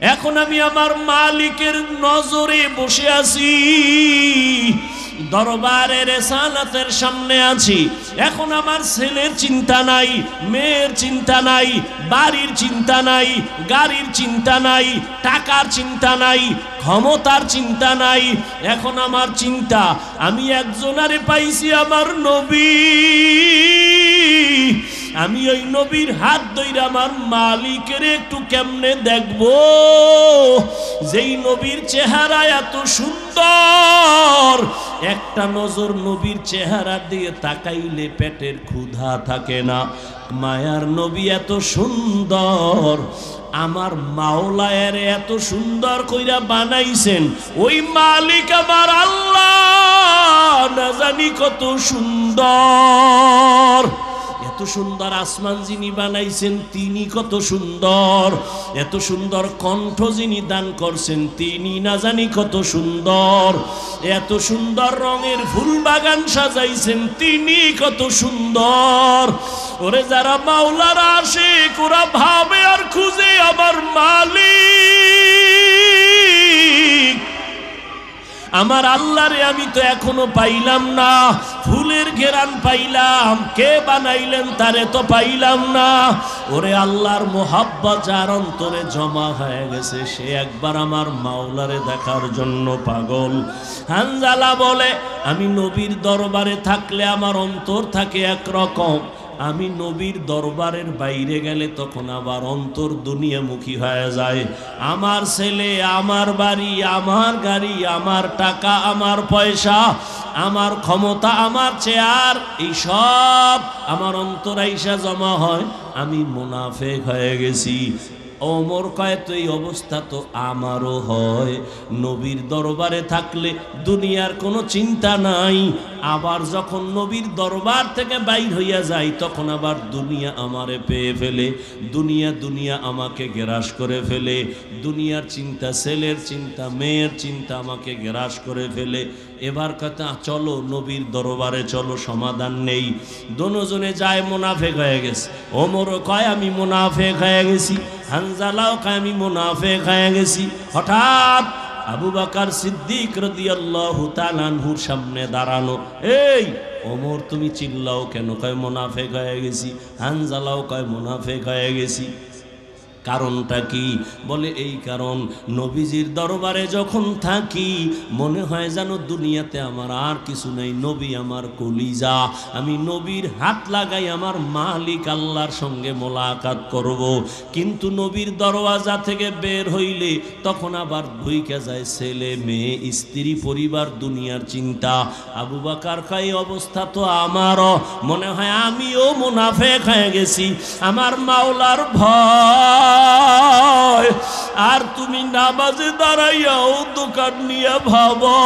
এখন আমি আমার মালিকের নজরে বসে আছি, দরবারে রিসালাতের সামনে আছি। এখন আমার ছেলের চিন্তা নাই, মেয়ের চিন্তা নাই, বাড়ির চিন্তা নাই, গাড়ির চিন্তা নাই, টাকার চিন্তা নাই, ক্ষমতার চিন্তা নাই। এখন আমার চিন্তা, আমি একজনারে পাইছি, আমার নবী। আমি ওই নবীর হাত ধইরা আমার মালিকের একটু কেমনে দেখব, যেই নবীর চেহারা এত সুন্দর, একটা নজর নবীর চেহারা দিয়ে তাকাইলে পেটের ক্ষুধা থাকে না। মায়ার নবী এত সুন্দর, আমার মাওলায়ের এত সুন্দর কইরা বানাইছেন। ওই মালিক আমার আল্লাহ না জানি কত সুন্দর। এত সুন্দর আসমান যিনি বানাইছেন তিনি কত সুন্দর, এত সুন্দর কণ্ঠ যিনি দান করছেন তিনি না জানি কত সুন্দর, এত সুন্দর রঙের ফুল বাগান সাজাইছেন তিনি কত সুন্দর। ওরে যারা মাওলার আশিক ওরা ভাবে আর খুঁজে আমার মালিক, আমার আল্লাহরে আমি তো এখনো পাইলাম না। ফুলের ঘেরান পাইলাম, কে বানাইলেন তারে তো পাইলাম না। ওরে আল্লাহর মোহাব্বত যার অন্তরে জমা হয়ে গেছে সে একবার আমার মাওলারে দেখার জন্য পাগল। হানজালা বলে, আমি নবীর দরবারে থাকলে আমার অন্তর থাকে একরকম, আমি নবীর দরবারের বাইরে গেলে তখন আবার অন্তর দুনিয়ামুখী হয়ে যায়। আমার ছেলে, আমার বাড়ি, আমার গাড়ি, আমার টাকা, আমার পয়সা, আমার ক্ষমতা, আমার চেয়ার, এই সব আমার অন্তর আইসা জমা হয়, আমি মুনাফিক হয়ে গেছি। ওমর কয় তো এই অবস্থা তো আমারও হয়। নবীর দরবারে থাকলে দুনিয়ার কোনো চিন্তা নাই, আবার যখন নবীর দরবার থেকে বাইর হইয়া যায় তখন আবার দুনিয়া আমারে পেয়ে ফেলে, দুনিয়া আমাকে গ্রাস করে ফেলে। দুনিয়ার চিন্তা, ছেলের চিন্তা, মেয়ের চিন্তা আমাকে গ্রাস করে ফেলে। এবার কথা, চলো নবীর দরবারে চলো, সমাধান নেই। দোনোজনে যায়, মুনাফিক হয়ে গেছে। ওমরও কয় আমি মুনাফিক হয়ে গেছি, হানজালাও কয় আমি মুনাফিক হয়ে গেছি। হঠাৎ আবু বকর সিদ্দিক রাদিয়াল্লাহু তাআলা আনহুর সামনে দাঁড়ানো। এই ওমর তুমি চিল্লাও কেন? কয় মুনাফিক হয়ে গেছি। হানজালাও কয় মুনাফিক হয়ে গেছি। কারণটা কি? বলে এই কারণ, নবীজির দরবারে যখন থাকি মনে হয় যেন দুনিয়াতে আমার আর কিছু নেই, নবী আমার কলিজা। আমি নবীর হাত লাগাই আমার মালিক আল্লাহর সঙ্গে মোলাকাত করব। কিন্তু নবীর দরওয়াজা থেকে বের হইলে তখন আবার ঢুইকে যায় ছেলে, মেয়ে, স্ত্রী, পরিবার, দুনিয়ার চিন্তা। আবু বকর কয় অবস্থা তো আমারও, মনে হয় আমিও মুনাফিক হয়ে গেছি। আমার মাওলার ভয়, আর তুমি নামাজে দাঁড়াইয়াও দোকান নিয়ে ভাবো,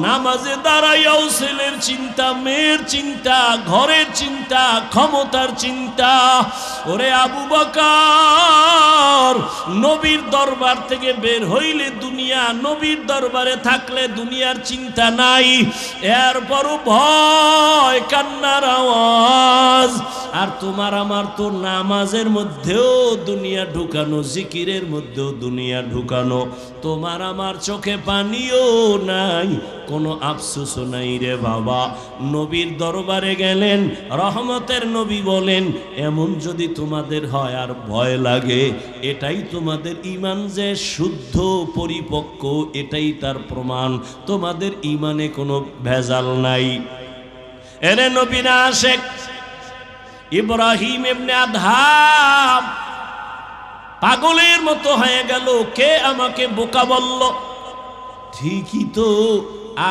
নামাজে দাঁড়াইয়াও ছেলের চিন্তা, মেয়ের চিন্তা, ঘরের চিন্তা, ক্ষমতার চিন্তা। ওরে আবু বকর, নবীর দরবার থেকে বের হইলে দুনিয়া, নবীর দরবারে থাকলে দুনিয়ার চিন্তা নাই, এরপরও ভয়, কান্নার আওয়াজ। আর তোমার আমার তো নামাজের মধ্যেও দুনিয়া ঢুকানো, জিকিরের মধ্যেও দুনিয়া ঢুকানো। তোমার আমার চোখে পানিও নাই, কোনো আফসোসও নাই রে বাবা। নবীর দরবারে গেলেন, রহমতের নবী বলেন, এমন যদি তোমাদের হয় আর ভয় লাগে, এটাই তোমাদের ঈমান যে শুদ্ধ পরিপক্ক, এটাই তার প্রমাণ, তোমাদের ঈমানে কোনো ভেজাল নাই। এরে নবী না আশেক ইব্রাহিম ইবনে আদহাম পাগলের মতো হয়ে গেল। কে আমাকে বোকা বলল? ঠিকই তো,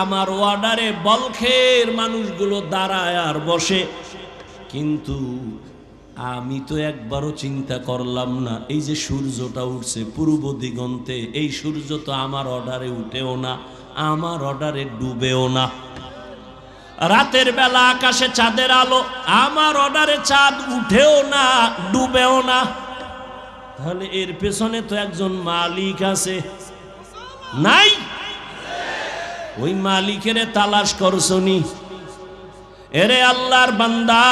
আমার ওয়ার্ডারে বলখের মানুষগুলো দাঁড়ায় আর বসে, কিন্তু আমি তো একবারও চিন্তা করলাম না এই যে সূর্যটা উঠছে পূর্ব দিগন্তে, এই সূর্য তো আমার অর্ডারে উঠেও না, আমার অর্ডারে ডুবেও না। রাতের বেলা আকাশে চাঁদের আলো, আমার অর্ডারে চাঁদ উঠেও না, ডুবেও না। তাহলে এর পেছনে তো একজন মালিক আছে, নাই? ওই মালিকের তালাশ করছনি? এরে আল্লাহর বান্দা,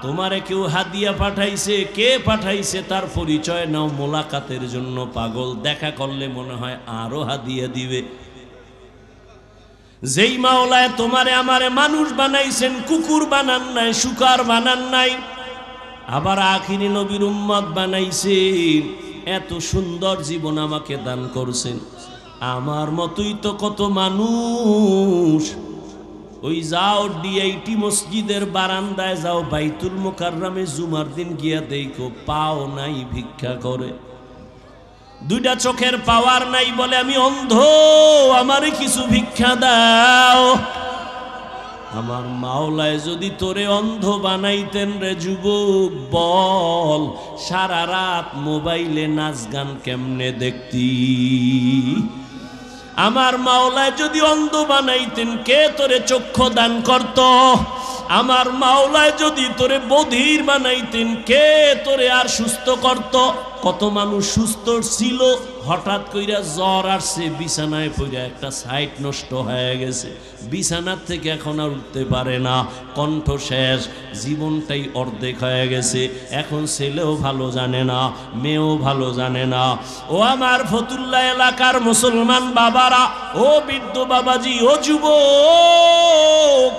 তোমারে কেউ হাদিয়া পাঠাইছে, কে পাঠাইছে তার পরিচয় নাও, মোলাকাতের জন্য পাগল, দেখা করলে মনে হয় আরো হাদিয়া দিবে। যেই মাওলায় তোমারে আমারে মানুষ বানাইছেন, কুকুর বানান নাই, শুকার বানান নাই, আবার আখিরি নবীর উম্মত বানাইছেন, এত সুন্দর জীবন আমাকে দান করছেন। আমার মতোই তো কত মানুষ, ওই যাও ডিআইটি মসজিদের বারান্দায় যাও, বাইতুল মুকাররমে জুমার দিন গিয়া দেখো, পাও নাই ভিক্ষা করে, দুইটা চোখের পাওয়ার নাই, বলে আমি অন্ধ, আমারে কিছু ভিক্ষা দাও। আমার মাওলায় যদি তোরে অন্ধ বানাইতেন রে যুবক, বল সারা রাত মোবাইলে নাচ গান কেমনে দেখতি? আমার মাওলায় যদি অন্ধ বানাইতেন, কে তোরে চক্ষু দান করত? আমার মাওলায় যদি তোরে বধির বানাইতেন, কে তোরে আর সুস্থ করত? কত মানুষ সুস্থ ছিল, হঠাৎ কইরা জ্বর আসছে, বিছানায় পড়ে একটা সাইট নষ্ট হয়ে গেছে, বিছানার থেকে এখন আর উঠতে পারে না, কণ্ঠ শেষ, জীবনটাই অর্ধেক হয়ে গেছে। এখন ছেলেও ভালো জানে না, মেয়েও ভালো জানে না। ও আমার ফতুল্লাহ এলাকার মুসলমান বাবারা, ও বৃদ্ধ বাবাজি, ও যুবক,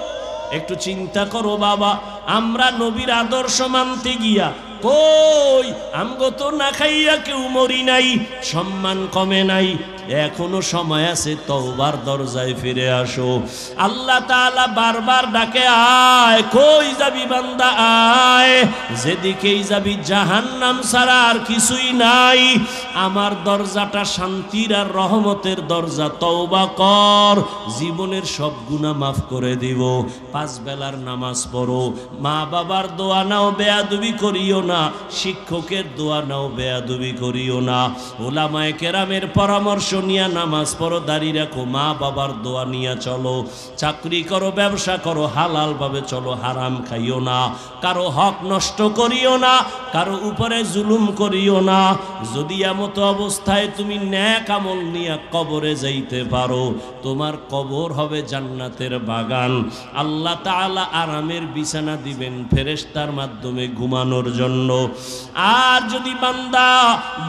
একটু চিন্তা করো বাবা, আমরা নবীর আদর্শ মানতে গিয়া কই আমগো তো না খাইয়া কেউ মরি নাই, সম্মান কমে নাই, এখনো সময় আছে, তওবার দরজায় ফিরে আসো। আল্লাহ তাআলা বারবার ডাকে, আয়, কই যাবি বান্দা আয়, যেদিকেই যাবি জাহান্নাম ছাড়া আর কিছুই নাই। আমার দরজাটা শান্তির আর রহমতের দরজা, তওবা কর, জীবনের সব গুনাহ মাফ করে দিব। 5 বেলার নামাজ পড়ো, মা বাবার দোয়া নাও, বেয়াদবি করিও না, শিক্ষকের দোয়া নাও, বেয়াদবি করিও না, ওলামায়ে কেরামের পরামর্শ নিয়া নামাজ পড়ো, দাড়ি রাখো, মা বাবার দোয়া নিয়া চলো, চাকরি করো, ব্যবসা করো, হালাল ভাবে চলো, হারাম খাইও না, কারো হক নষ্ট করিও না, কারো উপরে জুলুম করিও না। যদি এমতো অবস্থায় তুমি নেক আমল নিয়া কবরে যাইতে পারো, তোমার কবর হবে জান্নাতের বাগান। আল্লাহ তাআলা আরামের বিছানা দিবেন ফেরেশতার মাধ্যমে ঘুমানোর জন্য। আর যদি বান্দা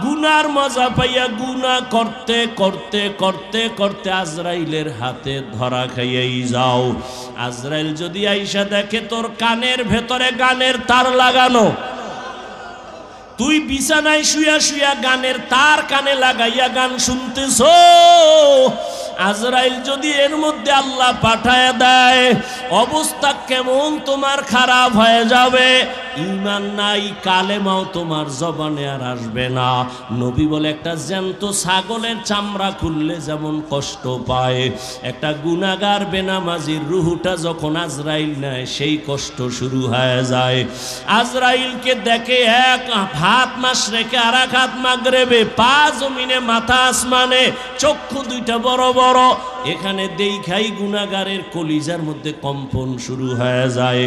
গুনার মজা পাইয়া গুনাহ করতে করতে করতে করতে আজরাইলের হাতে ধরা খাইয়াই যাও, আজরাইল যদি আইসা দেখে তোর কানের ভেতরে গানের তার লাগানো, তুই বিছানায় শুয়া শুয়া গানের তার কানে লাগাইয়া গান শুনতেছ, আজরাইল যদি এর মধ্যে আল্লাহ পাঠায় দেয়, অবস্থা কেমন তোমার খারাপ হয়ে যাবে। ঈমান নাই, কালেমাও তোমার জবানে আর আসবে না। নবী বলে, একটা জ্যান্ত ছাগলের চামড়া খুললে যেমন কষ্ট পায়, একটা গুনাহগার বেনামাজির রুহুটা যখন আজরাইল নেয়, সেই কষ্ট শুরু হয়ে যায়। আজরাইলকে দেখে এক হাত মাশরিকে আর এক হাত মাগরিবে, পা জমিনে মাথা আসমানে, চক্ষু দুইটা বড় বড়, এখানে দেখাই গুনাহগারের কলিজার মধ্যে কম্পন শুরু হয়ে যায়।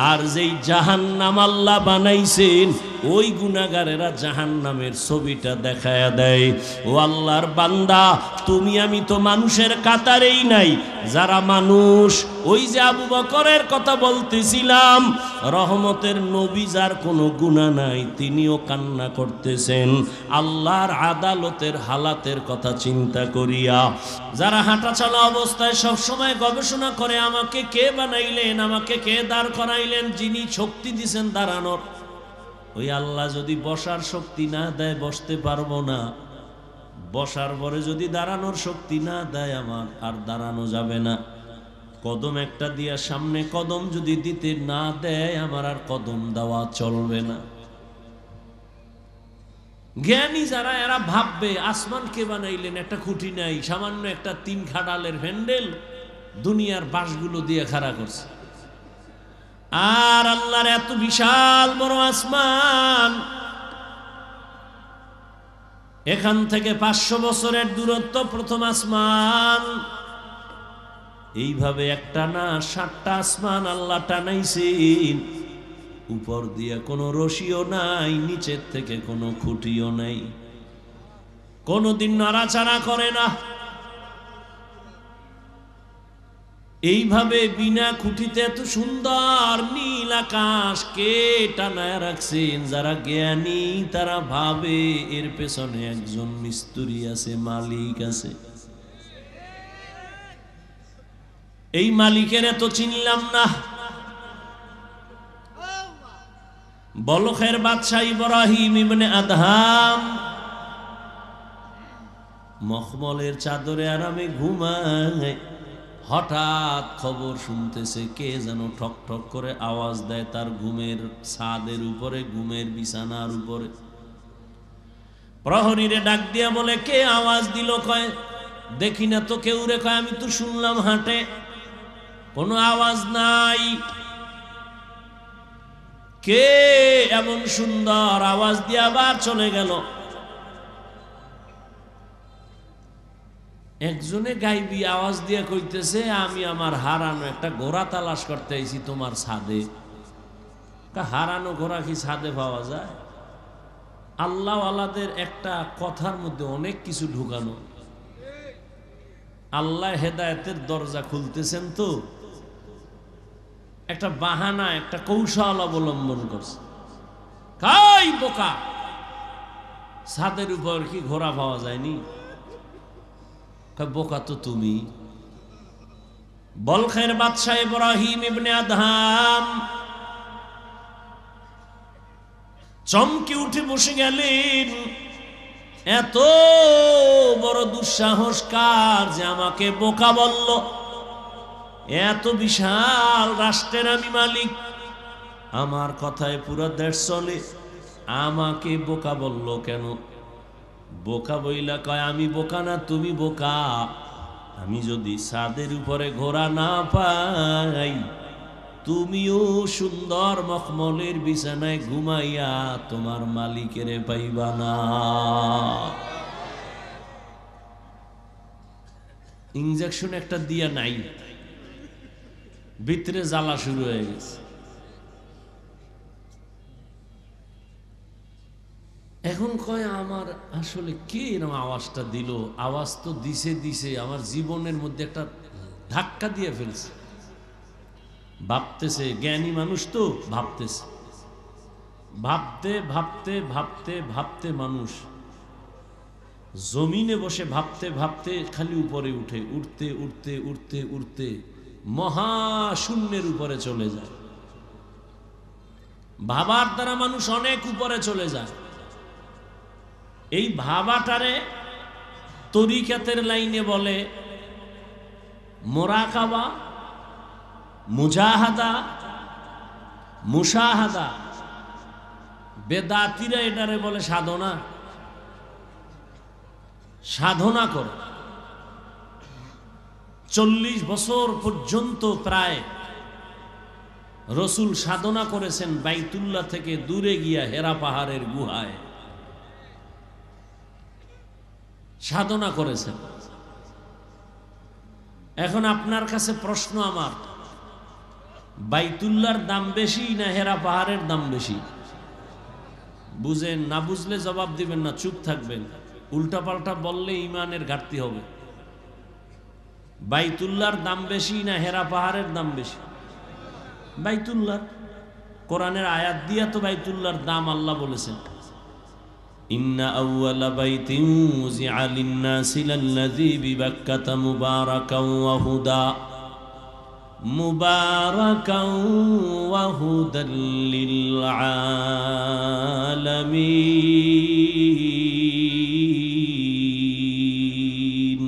আর যেই জাহান্নাম আল্লাহ বানাইছেন, ওই গুনাহগারেরা জাহান্নামের ছবিটা দেখায়া দেয়। ও আল্লাহর বান্দা, তুমি আমি তো মানুষের কাতারেই নাই, যারা মানুষ, ওই যে আবু বকরের কথা বলতেছিলাম, রহমতের নবী, যার কোনো গুনাহ নাই, তিনিও কান্না করতেছেন আল্লাহর আদালতের হালাতের কথা চিন্তা করিয়া। যারা হাঁটা চলা অবস্থায় সবসময় গবেষণা করে, আমাকে কে বানাইলেন, আমাকে কে দাঁড় করাইলেন, যিনি শক্তি দিছেন দাঁড়ানোর, ওই আল্লাহ যদি বসার শক্তি না দেয়, বসতে পারবো না। বসার পরে যদি দাঁড়ানোর শক্তি না দেয়, আমার আর দাঁড়ানো যাবে না। কদম একটা দিয়া সামনে কদম যদি দিতে না দেয়, আমার আর কদম দেওয়া চলবে না। জ্ঞানী যারা, এরা ভাববে আসমান কে বানাইলেন, একটা খুঁটি নাই, সামান্য একটা 3 খাডালের হ্যান্ডেল দুনিয়ার বাঁশগুলো দিয়ে খাড়া করছে। আর আল্লাহর এত বিশাল বড় আসমান, এখান থেকে 500 বছরের দূরত্ব প্রথম আসমান। এইভাবে একটা না 7টা আসমান আল্লাহ টানাইছেন। উপর দিয়ে কোনো রশিও নাই, নিচের থেকে কোনো খুঁটিও নাই, কোনোদিন নাড়াচাড়া করে না। এইভাবে বিনা খুঁটিতে এত সুন্দর নীল আকাশ কে টানায় রাখছেন? যারা জ্ঞানী তারা ভাবে এর পেছনে একজন মিস্ত্রি আছে, মালিক আছে। এই মালিকের এত চিনলাম না। বলখের বাদশাহ ইব্রাহিম ইবনে আদহাম মখমলের চাদরে আরামে ঘুমায়, হঠাৎ খবর শুনতেছে কে যেন ঠক ঠক করে আওয়াজ দেয় তার ঘুমের ছাদের উপরে, ঘুমের বিছানার উপরে। প্রহরীরে ডাক দিয়া বলে, কে আওয়াজ দিল? কয় দেখি না তো কেউ রে। কয় আমি তো শুনলাম হাঁটে, কোনো আওয়াজ নাই। কে এমন সুন্দর আওয়াজ দিয়ে আবার চলে গেল? একজনে গাইবি আওয়াজ দিয়ে কইতেছে, আমি আমার হারানো একটা ঘোড়া তালাশ করতে আইছি তোমার ছাদে। হারানো ঘোড়া কি ছাদে পাওয়া যায়? আল্লাহ আল্লাহদের একটা কথার মধ্যে অনেক কিছু ঢুকানো। আল্লাহ হেদায়েতের দরজা খুলতেছেন তো একটা বাহানা, একটা কৌশল অবলম্বন করছে। কাই বোকা, ছাদের উপর কি ঘোড়া পাওয়া যায়নি? বোকা তো তুমি। বলখের বাদশাহ ইব্রাহিম ইবনে আদহাম চমকে উঠে বসে গেলেন। এত বড় দুঃসাহস কার যে আমাকে বোকা বলল? এত বিশাল রাষ্ট্রের আমি মালিক, আমার কথায় পুরো দেশ চলে, আমাকে বোকা বলল কেন? বোকা বইলা কয়, আমি বোকা না তুমি বোকা। আমি যদি ছাদের উপরে ঘোড়া না পাই, তুমিও সুন্দর মখমলের বিছানায় ঘুমাইয়া তোমার মালিকের পাইবা না। ইনজেকশন একটা দিয়া নাই, ভিতরে জ্বালা শুরু হয়ে গেছে। এখন কয়, আমার আসলে কে এরকম আওয়াজটা দিল? আওয়াজ তো দিছে আমার জীবনের মধ্যে একটা ধাক্কা দিয়ে ফেলছে। ভাবতেছে, জ্ঞানী মানুষ তো ভাবতেছে, ভাবতে ভাবতে ভাবতে ভাবতে মানুষ জমিনে বসে ভাবতে ভাবতে খালি উপরে উঠে, উঠতে উঠতে উঠতে উঠতে মহাশূন্যের উপরে চলে যায়। ভাবার দ্বারা মানুষ অনেক উপরে চলে যায়। এই ভাবাটারে তরিকাতের লাইনে বলে মোরাকাবা, মুজাহাদা, মুশাহাদা। বেদাতিরা এটারে বলে সাধনা। সাধনা করে 40 বছর পর্যন্ত প্রায় রসুল সাধনা করেছেন বাইতুল্লাহ থেকে দূরে গিয়া হেরা পাহাড়ের গুহায় সাধনা করেছেন। এখন আপনার কাছে প্রশ্ন আমার, বাইতুল্লাহর দাম বেশি না হেরা পাহাড়ের দাম বেশি? বুঝেন না, বুঝলে জবাব দিবেন না, চুপ থাকবেন। উল্টাপাল্টা বললে ইমানের ঘাটতি হবে। বাইতুল্লাহর দাম বেশি না হেরা পাহাড়ের দাম বেশি? বাইতুল্লাহ। কোরআনের আয়াত দিয়া তো বাইতুল্লাহর দাম আল্লাহ বলেছেন, ইন্না আউয়ালা বাইতিন উযিআ লিন-নাসি লাল্লাযী বিবাক্কাতা মুবারাকাও ওয়া হুদা মুবারাকাও ওয়া হুদাল লিল আলামিন।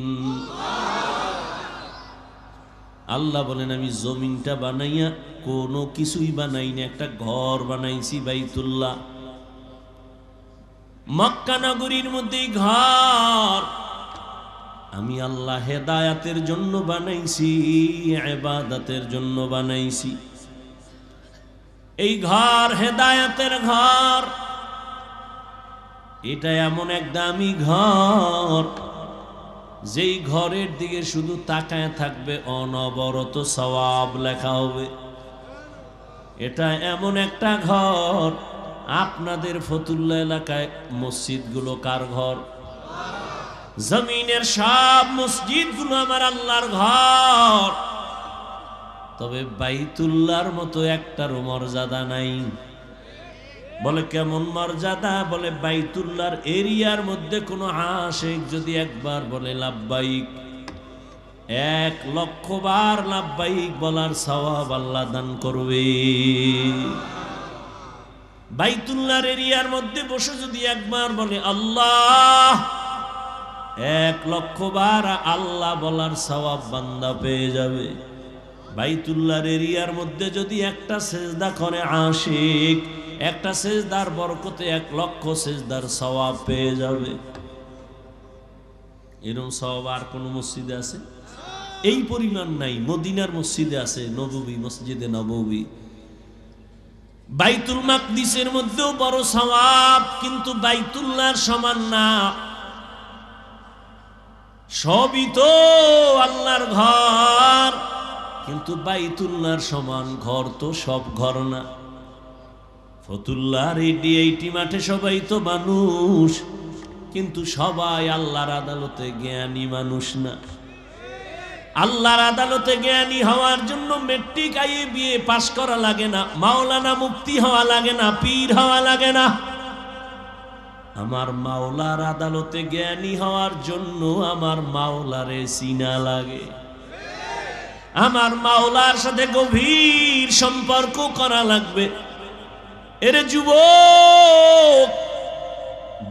আল্লাহ বলেন, আমি জমিনটা বানাইয়া কোনো কিছুই বানাই না, একটা ঘর বানাইছি বাইতুল্লাহ। মক্কা নগরীর মধ্যে ঘর আমি আল্লাহ হেদায়াতের জন্য বানাইছি, ইবাদতের জন্য বানাইছি। এই ঘর হেদায়াতের ঘর, এটা এমন এক দামি ঘর যেই ঘরের দিকে শুধু তাকায় থাকবে অনবরত সওয়াব লেখা হবে। এটা এমন একটা ঘর, আপনাদের ফতুল্লা এলাকায় মসজিদগুলো কার ঘর? জমিনের সব মসজিদগুলো আমার আল্লাহর ঘর। তবে বাইতুল্লাহর মতো একটারও মর্যাদা নাই। বলে কেমন মর্যাদা? বলে বাইতুল্লাহর এরিয়ার মধ্যে কোনো আশিক যদি একবার বলে লাব্বাইক, 1,00,000 বার লাব্বাইক বলার সওয়াব আল্লাহ দান করবে। বাইতুল্লাহর এরিয়ার মধ্যে বসে যদি একবার বলে আল্লাহ, 1,00,000 বার আল্লাহ বলার সওয়াব বান্দা পেয়ে যাবে। বাইতুল্লাহর এরিয়ার মধ্যে যদি একটা সেজদা করে আশিক, একটা সেজদার বরকতে 1,00,000 সেজদার সওয়াব পেয়ে যাবে। এরকম সওয়াব আর কোন মসজিদে আছে? এই পরিমাণ নাই। মদিনার মসজিদে আছে, নববী, মসজিদে নববী। বাইতুল মাকদিসের মধ্যেও বড় সওয়াব, কিন্তু বাইতুল্লাহর সমান না। সবই তো আল্লাহর ঘর, কিন্তু বাইতুল্লাহর সমান ঘর তো সব ঘর না। ফতুল্লাহর এই মাঠে সবাই তো মানুষ, কিন্তু সবাই আল্লাহর আদালতে জ্ঞানী মানুষ না। আল্লাহর আদালতে জ্ঞানী হওয়ার জন্য মেট্রিক বিএ পাশ করা লাগে না, মাওলানা মুফতি হওয়া লাগে না, পীর হওয়া লাগে না। আমার মাওলার আদালতে জ্ঞানী হওয়ার জন্য আমার মাওলারে চিনা লাগে, আমার মাওলার সাথে গভীর সম্পর্ক করা লাগবে। এরে যুবক,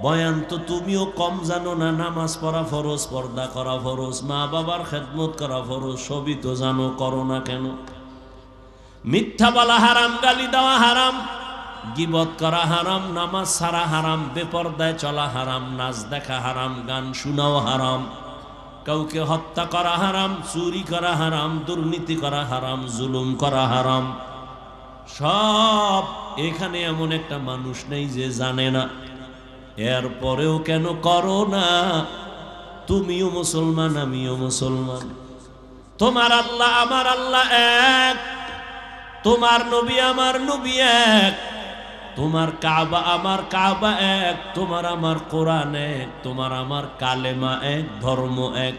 বয়ান তো তুমিও কম জানো না। নামাজ পড়া ফরজ, পর্দা করা ফরজ, মা বাবার খেদমত করা ফরজ, সবই তো জানো, করো না কেন? মিথ্যা বলা হারাম, গালি দেওয়া হারাম, গীবত করা হারাম, নামাজ ছাড়া হারাম, বেপরদায় চলা হারাম, নাচ দেখা হারাম, গান শোনাও হারাম, কাউকে হত্যা করা হারাম, চুরি করা হারাম, দুর্নীতি করা হারাম, জুলুম করা হারাম। সব এখানে এমন একটা মানুষ নেই যে জানে না। এরপরেও কেন করো না? তুমিও মুসলমান, আমিও মুসলমান। তোমার আল্লাহ আমার আল্লাহ এক, তোমার নবী আমার নবী এক, তোমার কাবা আমার কাবা এক, তোমার আমার কোরআন এক, তোমার আমার কালেমা এক, ধর্ম এক।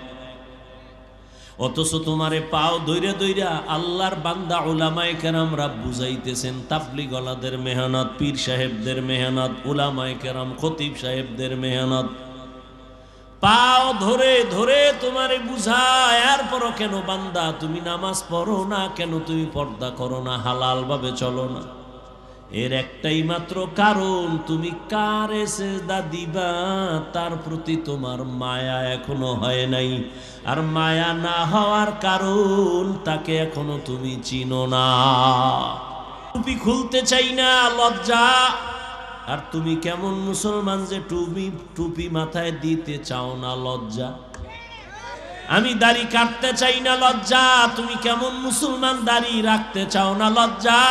অথচ তোমারে পাও ধইরা ধইরা আল্লাহর বান্দা উলামায়ে কেরামরা বুঝাইতেছেন। তাবলীগওয়ালাদের মেহনত, পীর সাহেবদের মেহনত, উলামায়ে কেরাম, খতিব সাহেবদের মেহনত, পাও ধরে ধরে তোমারে বুঝায়। এরপরও কেন বান্দা তুমি নামাজ পড়ো না? কেন তুমি পর্দা করো না? হালাল ভাবে চলো না? এর একটাই মাত্র কারণ, তুমি কারে সেজদা দিবা তার প্রতি তোমার মায়া এখনো হয় নাই। আর মায়া না হওয়ার কারণ, তাকে এখনো তুমি চিনো না। টুপি খুলতে চাই না, লজ্জা। আর তুমি কেমন মুসলমান যে টুপি মাথায় দিতে চাও না, লজ্জা। আমি দাড়ি কাটতে চাই না, লজ্জা। তুমি কেমন মুসলমান দাড়ি রাখতে চাও না, লজ্জা।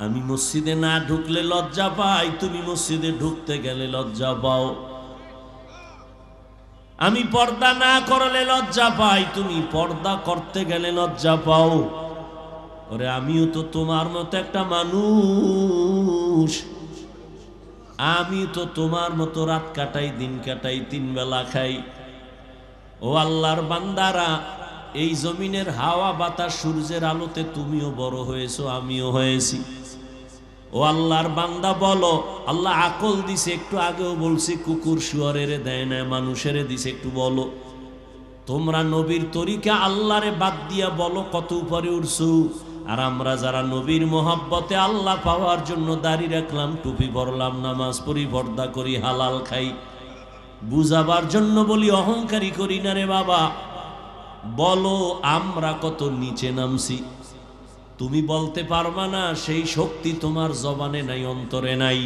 আমি মসজিদে না ঢুকলে লজ্জা পাই, তুমি মসজিদে ঢুকতে গেলে লজ্জা পাও। আমি পর্দা না করলে লজ্জা পাই, তুমি পর্দা করতে গেলে লজ্জা পাও। ওরে আমিও তো তোমার মতো একটা মানুষ, আমি তো তোমার মতো রাত কাটাই, দিন কাটাই, 3 বেলা খাই। ও আল্লাহর বান্দারা, এই জমিনের হাওয়া বাতাস সূর্যের আলোতে তুমিও বড় হয়েছো, আমিও হয়েছি। ও আল্লাহর বান্দা বলো, আল্লাহ আকল দিছে, একটু আগেও বলছি, কুকুর শুয়ারের দেয় না, মানুষের দিছে। একটু বলো, তোমরা নবীর তরিকা আল্লাহরে বাদ দিয়া বলো কত উপরে উঠছো। আর আমরা যারা নবীর মোহাব্বতে আল্লাহ পাওয়ার জন্য দাড়ি রাখলাম, টুপি পরলাম, নামাজ পড়ি, পর্দা করি, হালাল খাই, বুঝাবার জন্য বলি, অহংকারী করি না রে বাবা। বলো আমরা কত নিচে নামছি। তুমি বলতে পারবা না, সেই শক্তি তোমার জবানে নাই, অন্তরে নাই।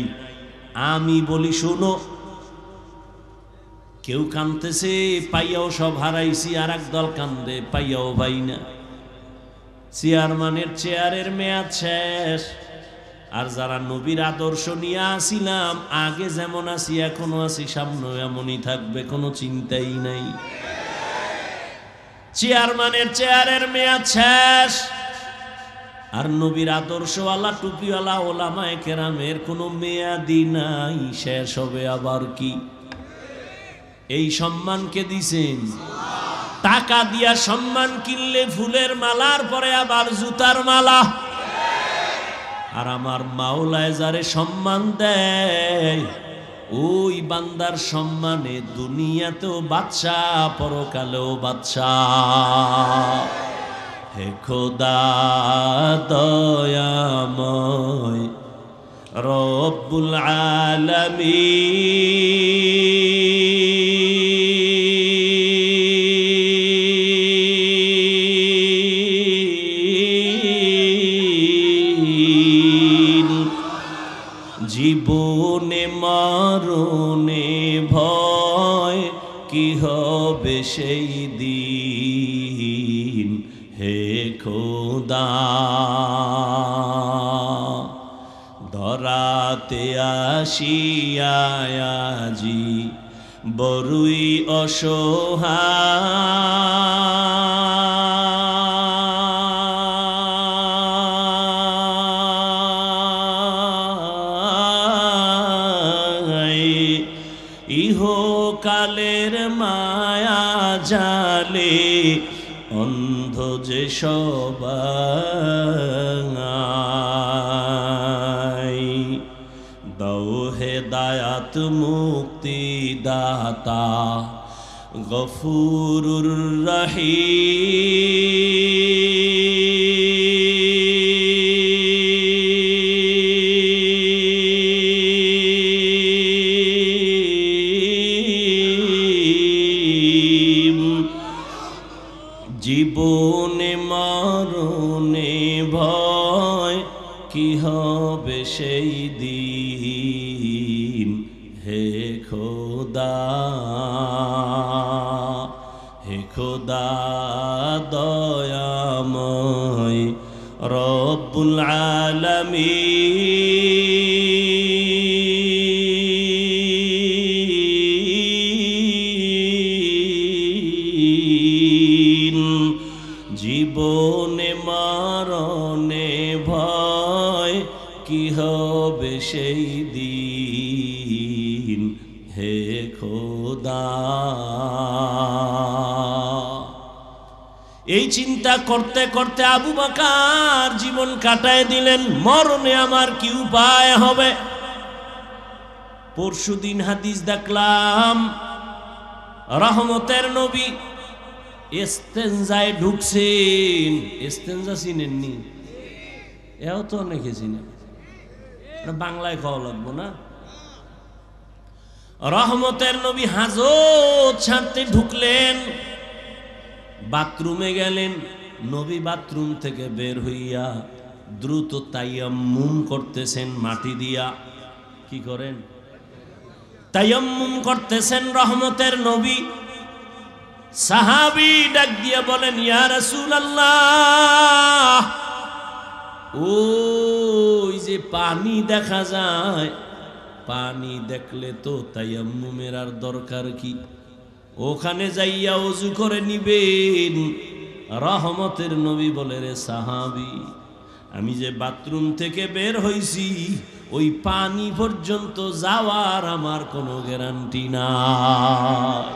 আমি বলি শোনো, কেউ কাঁদতেছে পাইয়াও সব হারাইছি, আর একদল কান্দে পাইয়াও পাই না। চেয়ারম্যানের চেয়ারের মেয়াদ শেষ। আর যারা নবীর আদর্শ নিয়ে আসিলাম, আগে যেমন আছি এখনো আছি, সামনে এমনই থাকবে, কোনো চিন্তাই নাই। চেয়ারম্যানের চেয়ারের মেয়াদ শেষ, আর নবীর আদর্শওয়ালা টুপিওয়ালা ওলামায়ে কেরামের কোনো মেয়াদি নাই, শেষ হবে আবার কি? এই সম্মানকে দিছেন, টাকা দিয়া সম্মান কিনলে ফুলের মালার পরে আবার জুতার মালা। আর আমার মাওলায় যারে সম্মান দেয় ওই বান্দার সম্মানে দুনিয়াতেও বাদশাহ, পরকালেও বাদশাহ। হে খোদা দয়াময় রব্বুল আলামিন, জীবনে মরণে ভয় কি হবে সেই দিন। হে খোদা ধরাতে আসিয়াজি বড়ই অসহায়, ইহকালের মায়া জালে অন্ধ যে সবাই। দাও হেদায়াত মুক্তি দাতা গফুরুর রহিম। জীবনে মরণে ভয় কি হবে সেই দিন। হে খোদা, হে খোদা দয়াময় রব্বুল আলামিন, জীবনে মরণে ভয় কি হবে সেই দিন। হে খোদা, এই চিন্তা করতে করতে আবু বকর জীবন কাটায় দিলেন। মরণে আমার কি উপায় হবে? পরশুদিন হাদিস দেখলাম রহমতের নবী ইস্তেনজায় ঢুকছেন। ইস্তেনজা চিনেননি? এও তো অনেকে চিনে, বাংলায় খাওয়া লাগবো না। রহমতের নবী হাজত ছাড়তে ঢুকলেন, বাথরুমে গেলেন। নবী বাথরুম থেকে বের হইয়া দ্রুত তায়াম্মুম করতেছেন মাটি দিয়া। কি করেন? তায়াম্মুম করতেছেন রহমতের নবী। সাহাবী ডাক দিয়ে বলেন, ইয়া রাসূলুল্লাহ, ওই যে পানি দেখা যায়, পানি দেখলে তো তায়াম্মুমের আর দরকার কি? ওখানে যাইয়া ওযু করে নিবেন। রহমতের নবী বলে, রে সাহাবী, আমি যে বাথরুম থেকে বের হইছি ওই পানি পর্যন্ত যাওয়ার আমার কোনো গ্যারান্টি নাই।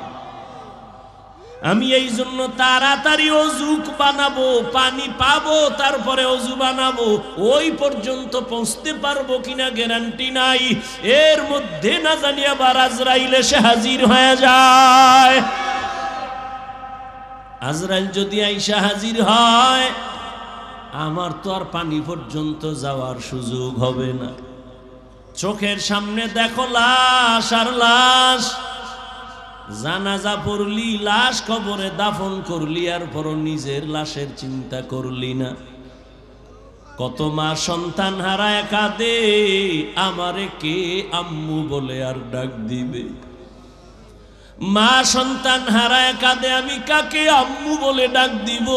আমি এই জন্য তাড়াতাড়ি অজু বানাবো, পানি পাবো, তারপরে অজু বানাবো। ওই পর্যন্ত পৌঁছতে পারবো কিনা গ্যারান্টি নাই। এর মধ্যে না জানি আবার আজরাইল এসে হাজির হয়ে যায়। আজরাইল যদি আইসা হাজির হয়, আমার তো আর পানি পর্যন্ত যাওয়ার সুযোগ হবে না। চোখের সামনে দেখো লাশ আর লাশ। জানাজা পড়লি, লাশ কবরে দাফন করলি, আর পর নিজের লাশের চিন্তা করলি না। কত মা সন্তান হারায় কাঁদে, আমারে কে আম্মু বলে আর ডাক দিবে? মা সন্তান হারায় কাঁদে, আমি কাকে আম্মু বলে ডাক দিব?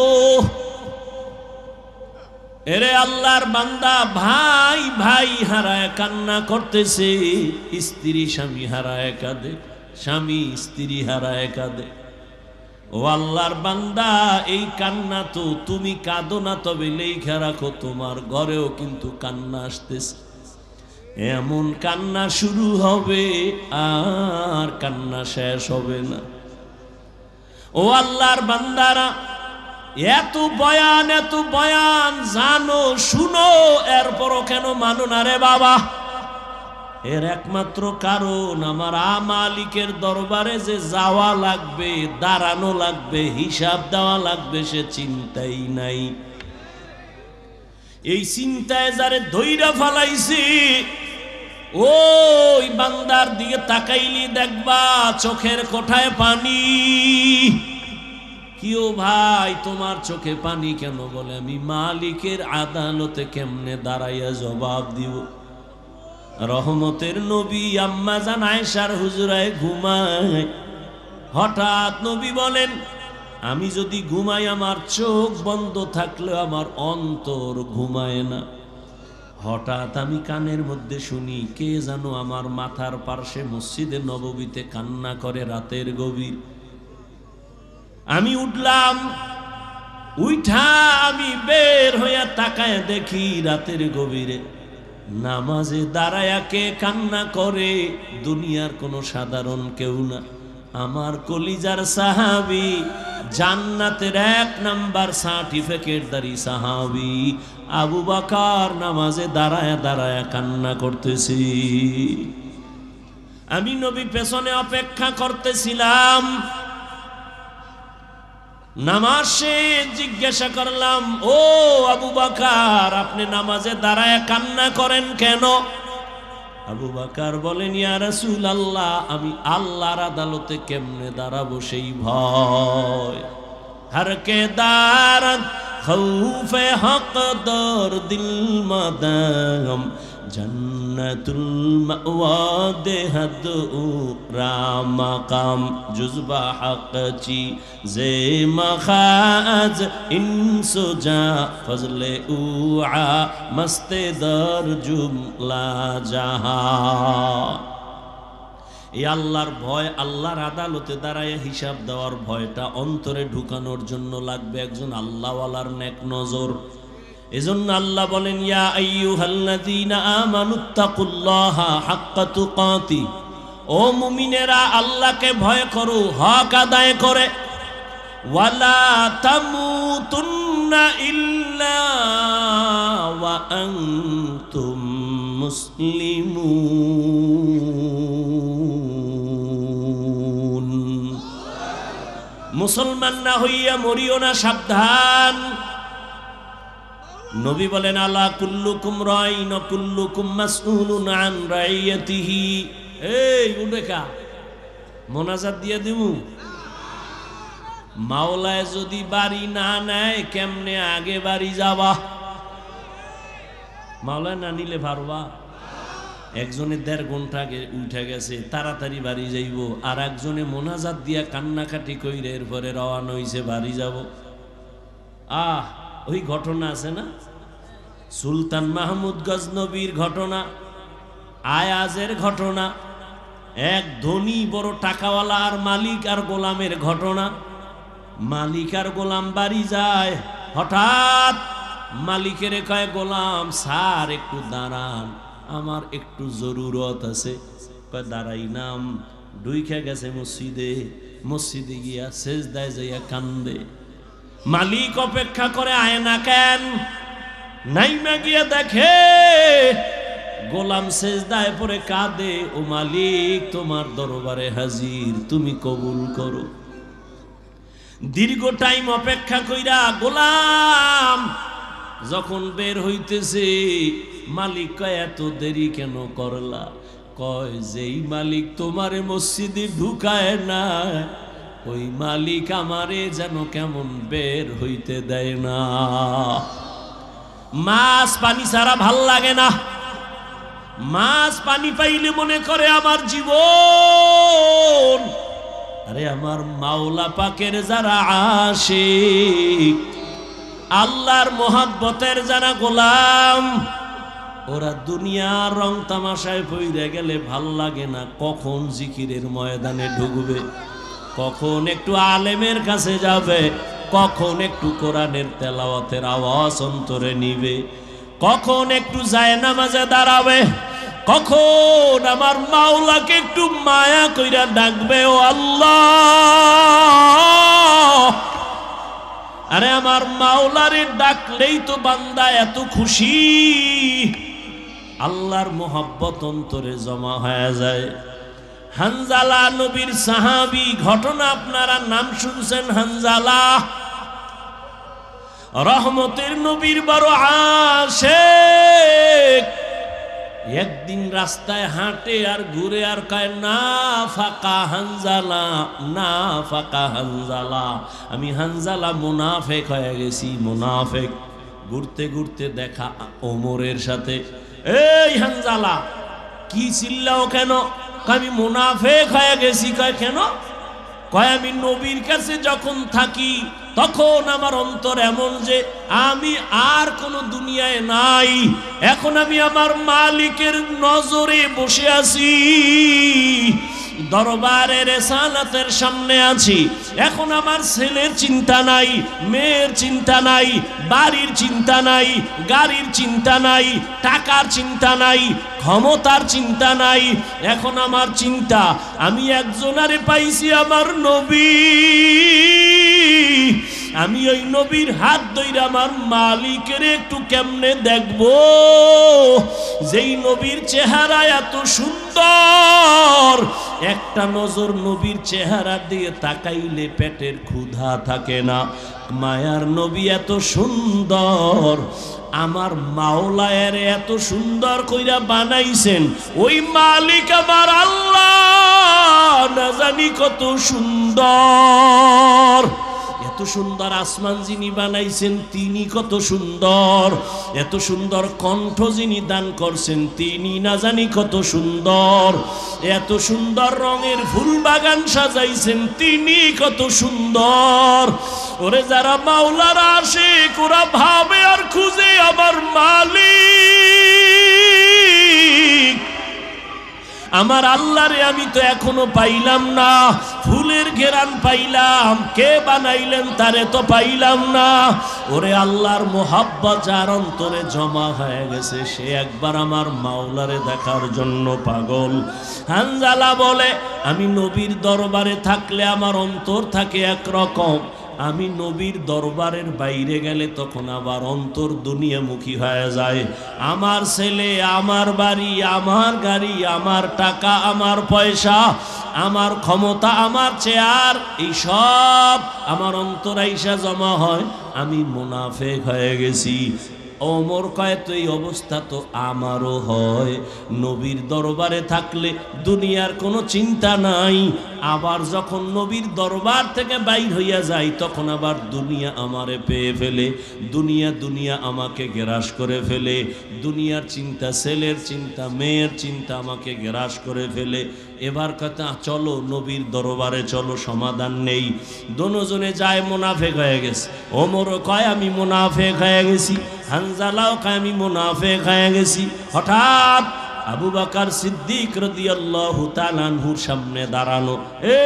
এরে আল্লাহর বান্দা, ভাই ভাই হারায় কান্না করতেছে, স্ত্রী স্বামী হারায় কাঁদে, স্বামী স্ত্রী হারায় কাঁদে। ও আল্লাহর বান্দা, এই কান্না তো তুমি কাঁদো না, তবে লেখা রাখো তোমার ঘরেও কিন্তু কান্না আসতেছে। এমন কান্না শুরু হবে আর কান্না শেষ হবে না। ও আল্লাহর বান্দারা, এত বয়ান জানো শুনো, এরপরও কেন মানো না রে বাবা? এর একমাত্র কারণ আমার মালিকের দরবারে যে যাওয়া লাগবে, দাঁড়ানো লাগবে, হিসাব দেওয়া লাগবে, সে চিন্তাই নাই। এই চিন্তায় যারে ধইরা ফালাইছি, ওই বান্দার দিকে তাকাইলি দেখবা চোখের কোঠায় পানি। কিও ভাই, তোমার চোখে পানি কেন? বলে আমি মালিকের আদালতে কেমনে দাঁড়াইয়া জবাব দিব। রহমতের নবী আম্মা জান আয়েশার হুজরায় ঘুমায়। হঠাৎ নবী বলেন, আমি যদি ঘুমাই আমার চোখ বন্ধ থাকলে আমার অন্তর ঘুমায় না। হঠাৎ আমি কানের মধ্যে শুনি কে যেন আমার মাথার পার্শ্বে মসজিদে নববীতে কান্না করে রাতের গভীর। আমি উঠলাম, উঠা আমি বের হইয়া তাকায় দেখি রাতের গভীরে নামাজে দাঁড়ায়া কে কান্না করে। দুনিয়ার কোনো সাধারণ কেউ না, আমার কলিজার সাহাবী, জান্নাতের 1 নাম্বার সার্টিফিকেটধারী সাহাবী আবু বকর নামাজে দাঁড়ায়া দাঁড়ায়া কান্না করতেছি। আমি নবী পেছনে অপেক্ষা করতেছিলাম। নামাজ শেষে জিজ্ঞাসা করলাম, ও আবু বকর, আপনি নামাজে দাঁড়ায় কান্না করেন কেন? আবু বকর বলেন, ইয়া রাসূলুল্লাহ, আমি আল্লাহর আদালতে কেমনে দাঁড়াবো সেই ভয়। হর কে দারদ খৌফে হক দর দিল মাদাম, জন্নতুল মাওয়া দেহদ রামাকাম, জুজবা হক চি জে মখাজ ইনসুজা ফজলে উআ মস্তে দর জুমলা জাহা। এই আল্লাহর ভয়, আল্লাহর আদালতে দাঁড়ায় হিসাব দেওয়ার ভয়টা অন্তরে ঢুকানোর জন্য লাগবে একজন আল্লাহওয়ালার নেক নজর। এজন্য আল্লাহ বলেন, ইয়া আইয়ুহাল্লাযীনা আমানুত্তাকুল্লাহা হাক্কা তুকাতি, ও মুমিনেরা আল্লাহকে ভয় করো হক আদায় করে। ওয়ালা তামুতুন্না ইল্লা ওয়া আনতুম মুসলিমুন। মুসলমান না হইয়া মরিও না, সাবধান। নবী বলেন, আলা কুল্লুকুম রাইন ওয়া কুল্লুকুম মাসউলুন আন রাইয়াতিহি। এই উঠেকা মোনাজাত দিয়ে দিমু। মাওলায় যদি বাড়ি না নেয় কেমনে আগে বাড়ি যাবা? মাওলায় না নিলে পারবা? একজনে 1.5 ঘন্টা আগে উঠে গেছে, তাড়াতাড়ি বাড়ি যাইব, আর একজনে মোনাজাত দিয়া কান্নাকাটি কইরে এরপরে রওনা হইছে বাড়ি যাব। ওই ঘটনা আছে না, সুলতান মাহমুদ গজনবীর ঘটনা, আয়াজের ঘটনা, এক ধনী বড় টাকাওয়ালা আর মালিক আর গোলামের ঘটনা। মালিক আর গোলাম বাড়ি যায়, হঠাৎ মালিকের কয়, গোলাম স্যার একটু দাঁড়ান, আমার একটু জরুরত আছে। কয় দাঁড়াই নাম। ঢুইকা গেছে মসজিদে, মসজিদে গিয়া সেজদায় যাইয়া কান্দে। মালিক অপেক্ষা করে, আয় না কেন? নাইমা গিয়া দেখে গোলাম সেজদায় পড়ে কাঁদে, ও মালিক তোমার দরবারে হাজির, তুমি কবুল করো। দীর্ঘ টাইম অপেক্ষা কইরা গোলাম যখন বের হইতেছে, মালিক কয় এত দেরি কেন করলা? কয় যেই মালিক তোমারে মসজিদে ঢুকায় না, ওই মালিক আমারে যেন কেমন বের হইতে দেয় না। মাছ পানি ছাড়া ভাল লাগে না। মাছ পানি পাইলে মনে করে আমার জীবন। আরে আমার মাওলা পাকের যারা আশিক, আল্লাহর মোহাব্বতের যারা গোলাম, ওরা দুনিয়ার রং তামাশায় পইরা গেলে ভাল লাগে না। কখন জিকিরের ময়দানে ঢুকবে, কখন একটু আলেমের কাছে যাবে, কখন একটু কোরআনের তেলাওয়াতের আওয়াজ অন্তরে নিবে, কখন একটু জায়নামাজে দাঁড়াবে, কখন আমার মাওলাকে একটু মায়া কইরা ডাকবে, ও আল্লাহ আরে আমার মাওলারে ডাকলেই তো বান্দা এত খুশি, আল্লাহর মোহাব্বত অন্তরে জমা হয়ে যায়। হানজালা নবীর সাহাবী, ঘটনা আপনারা নাম শুনছেন। হানজালা রহমতের নবীর বড় আশিক। একদিন রাস্তায় হাঁটে আর ঘুরে আর কয়, না ফাকা হানজালা, না ফাকা হানজালা, আমি হানজালা মুনাফেক হয়ে গেছি, মুনাফেক। ঘুরতে ঘুরতে দেখা ওমরের সাথে। এই হানজালা, কি চিল্লাও কেন? আমি মুনাফেক হয়ে গেছি। কয় কেন? কয় আমি নবীর কাছে যখন থাকি তখন আমার অন্তর এমন যে আমি আর কোনো দুনিয়ায় নাই, এখন আমি আমার মালিকের নজরে বসে আছি, দরবারে রিসালাতের সামনে আছি। এখন আমার ছেলের চিন্তা নাই, মেয়ের চিন্তা নাই, বাড়ির চিন্তা নাই, গাড়ির চিন্তা নাই, টাকার চিন্তা নাই, ক্ষমতার চিন্তা নাই। এখন আমার চিন্তা, আমি একজনারে পাইছি, আমার নবী। আমি ওই নবীর হাত ধরে আমার মালিকের একটু কেমনে দেখবো, যেই নবীর চেহারা এত সুন্দর, একটা নজর নবীর চেহারা দিয়ে তাকাইলে পেটের ক্ষুধা থাকে না। মায়ার নবী এত সুন্দর, আমার মাওলায়ের এত সুন্দর কইরা বানাইছেন, ওই মালিক আমার আল্লাহ না জানি কত সুন্দর। এত সুন্দর আসমান যিনি বানাইছেন তিনি কত সুন্দর, এত সুন্দর কণ্ঠ যিনি দান করছেন তিনি না জানি কত সুন্দর, এত সুন্দর রঙের ফুল বাগান সাজাইছেন তিনি কত সুন্দর। ওরে যারা মাওলার আশিক ওরা ভাবে আর খুঁজে আমার মালিক, আমার আল্লাহরে আমি তো এখনো পাইলাম না। ফুলের ঘেরান পাইলাম, কে বানাইলেন তারে তো পাইলাম না। ওরে আল্লাহর মোহাব্বত যার অন্তরে জমা হয়ে গেছে, সে একবার আমার মাওলারে দেখার জন্য পাগল। হানজালা বলে, আমি নবীর দরবারে থাকলে আমার অন্তর থাকে একরকম, আমি নবীর দরবারের বাইরে গেলে তখন আবার অন্তর দুনিয়ামুখী হয়ে যায়। আমার ছেলে, আমার বাড়ি, আমার গাড়ি, আমার টাকা, আমার পয়সা, আমার ক্ষমতা, আমার চেয়ার, এই সব আমার অন্তর আইসা জমা হয়, আমি মুনাফেক হয়ে গেছি। ওমর কয়, তো এই অবস্থা তো আমারও হয়। নবীর দরবারে থাকলে দুনিয়ার কোনো চিন্তা নাই, আবার যখন নবীর দরবার থেকে বাইর হইয়া যায় তখন আবার দুনিয়া আমারে পেয়ে ফেলে, দুনিয়া দুনিয়া আমাকে গ্রাস করে ফেলে, দুনিয়ার চিন্তা, ছেলের চিন্তা, মেয়ের চিন্তা আমাকে গ্রাস করে ফেলে। এবার কথা, চলো নবীর দরবারে চলো, সমাধান নেই। দোনোজনে যায়, মুনাফেক হয়ে গেছে। ওমরও কয় আমি মুনাফেক হয়ে গেছি, হানজালাও কয় আমি মুনাফেক হয়ে গেছি। হঠাৎ আবু বকর সিদ্দিক রাদিয়াল্লাহু তাআলা আনহুর সামনে দাঁড়ানো।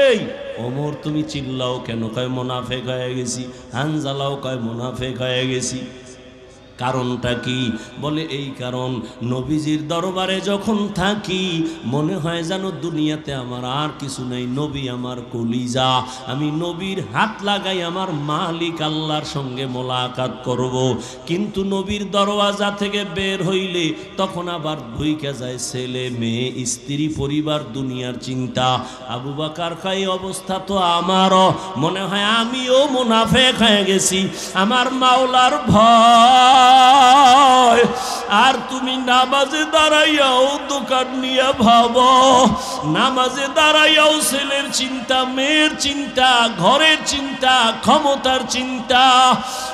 এই ওমর, তুমি চিল্লাও কেন? কয় মুনাফেক হয়ে গেছি। হানজালাও কয় মুনাফেক হয়ে গেছি। কারণটা কি? বলে এই কারণ, নবীজির দরবারে যখন থাকি মনে হয় যেন দুনিয়াতে আমার আর কিছু নেই, নবী আমার কলিজা, আমি নবীর হাত লাগাই আমার মালিক আল্লাহর সঙ্গে মোলাকাত করব। কিন্তু নবীর দরওয়াজা থেকে বের হইলে তখন আবার ঢুইকা যায় ছেলে, মেয়ে, স্ত্রী, পরিবার, দুনিয়ার চিন্তা। আবু বকর কয়, অবস্থা তো আমারও, মনে হয় আমিও মুনাফেক হয়ে গেছি, আমার মাওলার ভয়। আর তুমি নামাজে দাঁড়াইয়াও দোকান নিয়ে ভাবো, নামাজে দাঁড়াইয়াও ছেলের চিন্তা, মেয়ের চিন্তা, ঘরের চিন্তা, ক্ষমতার চিন্তা।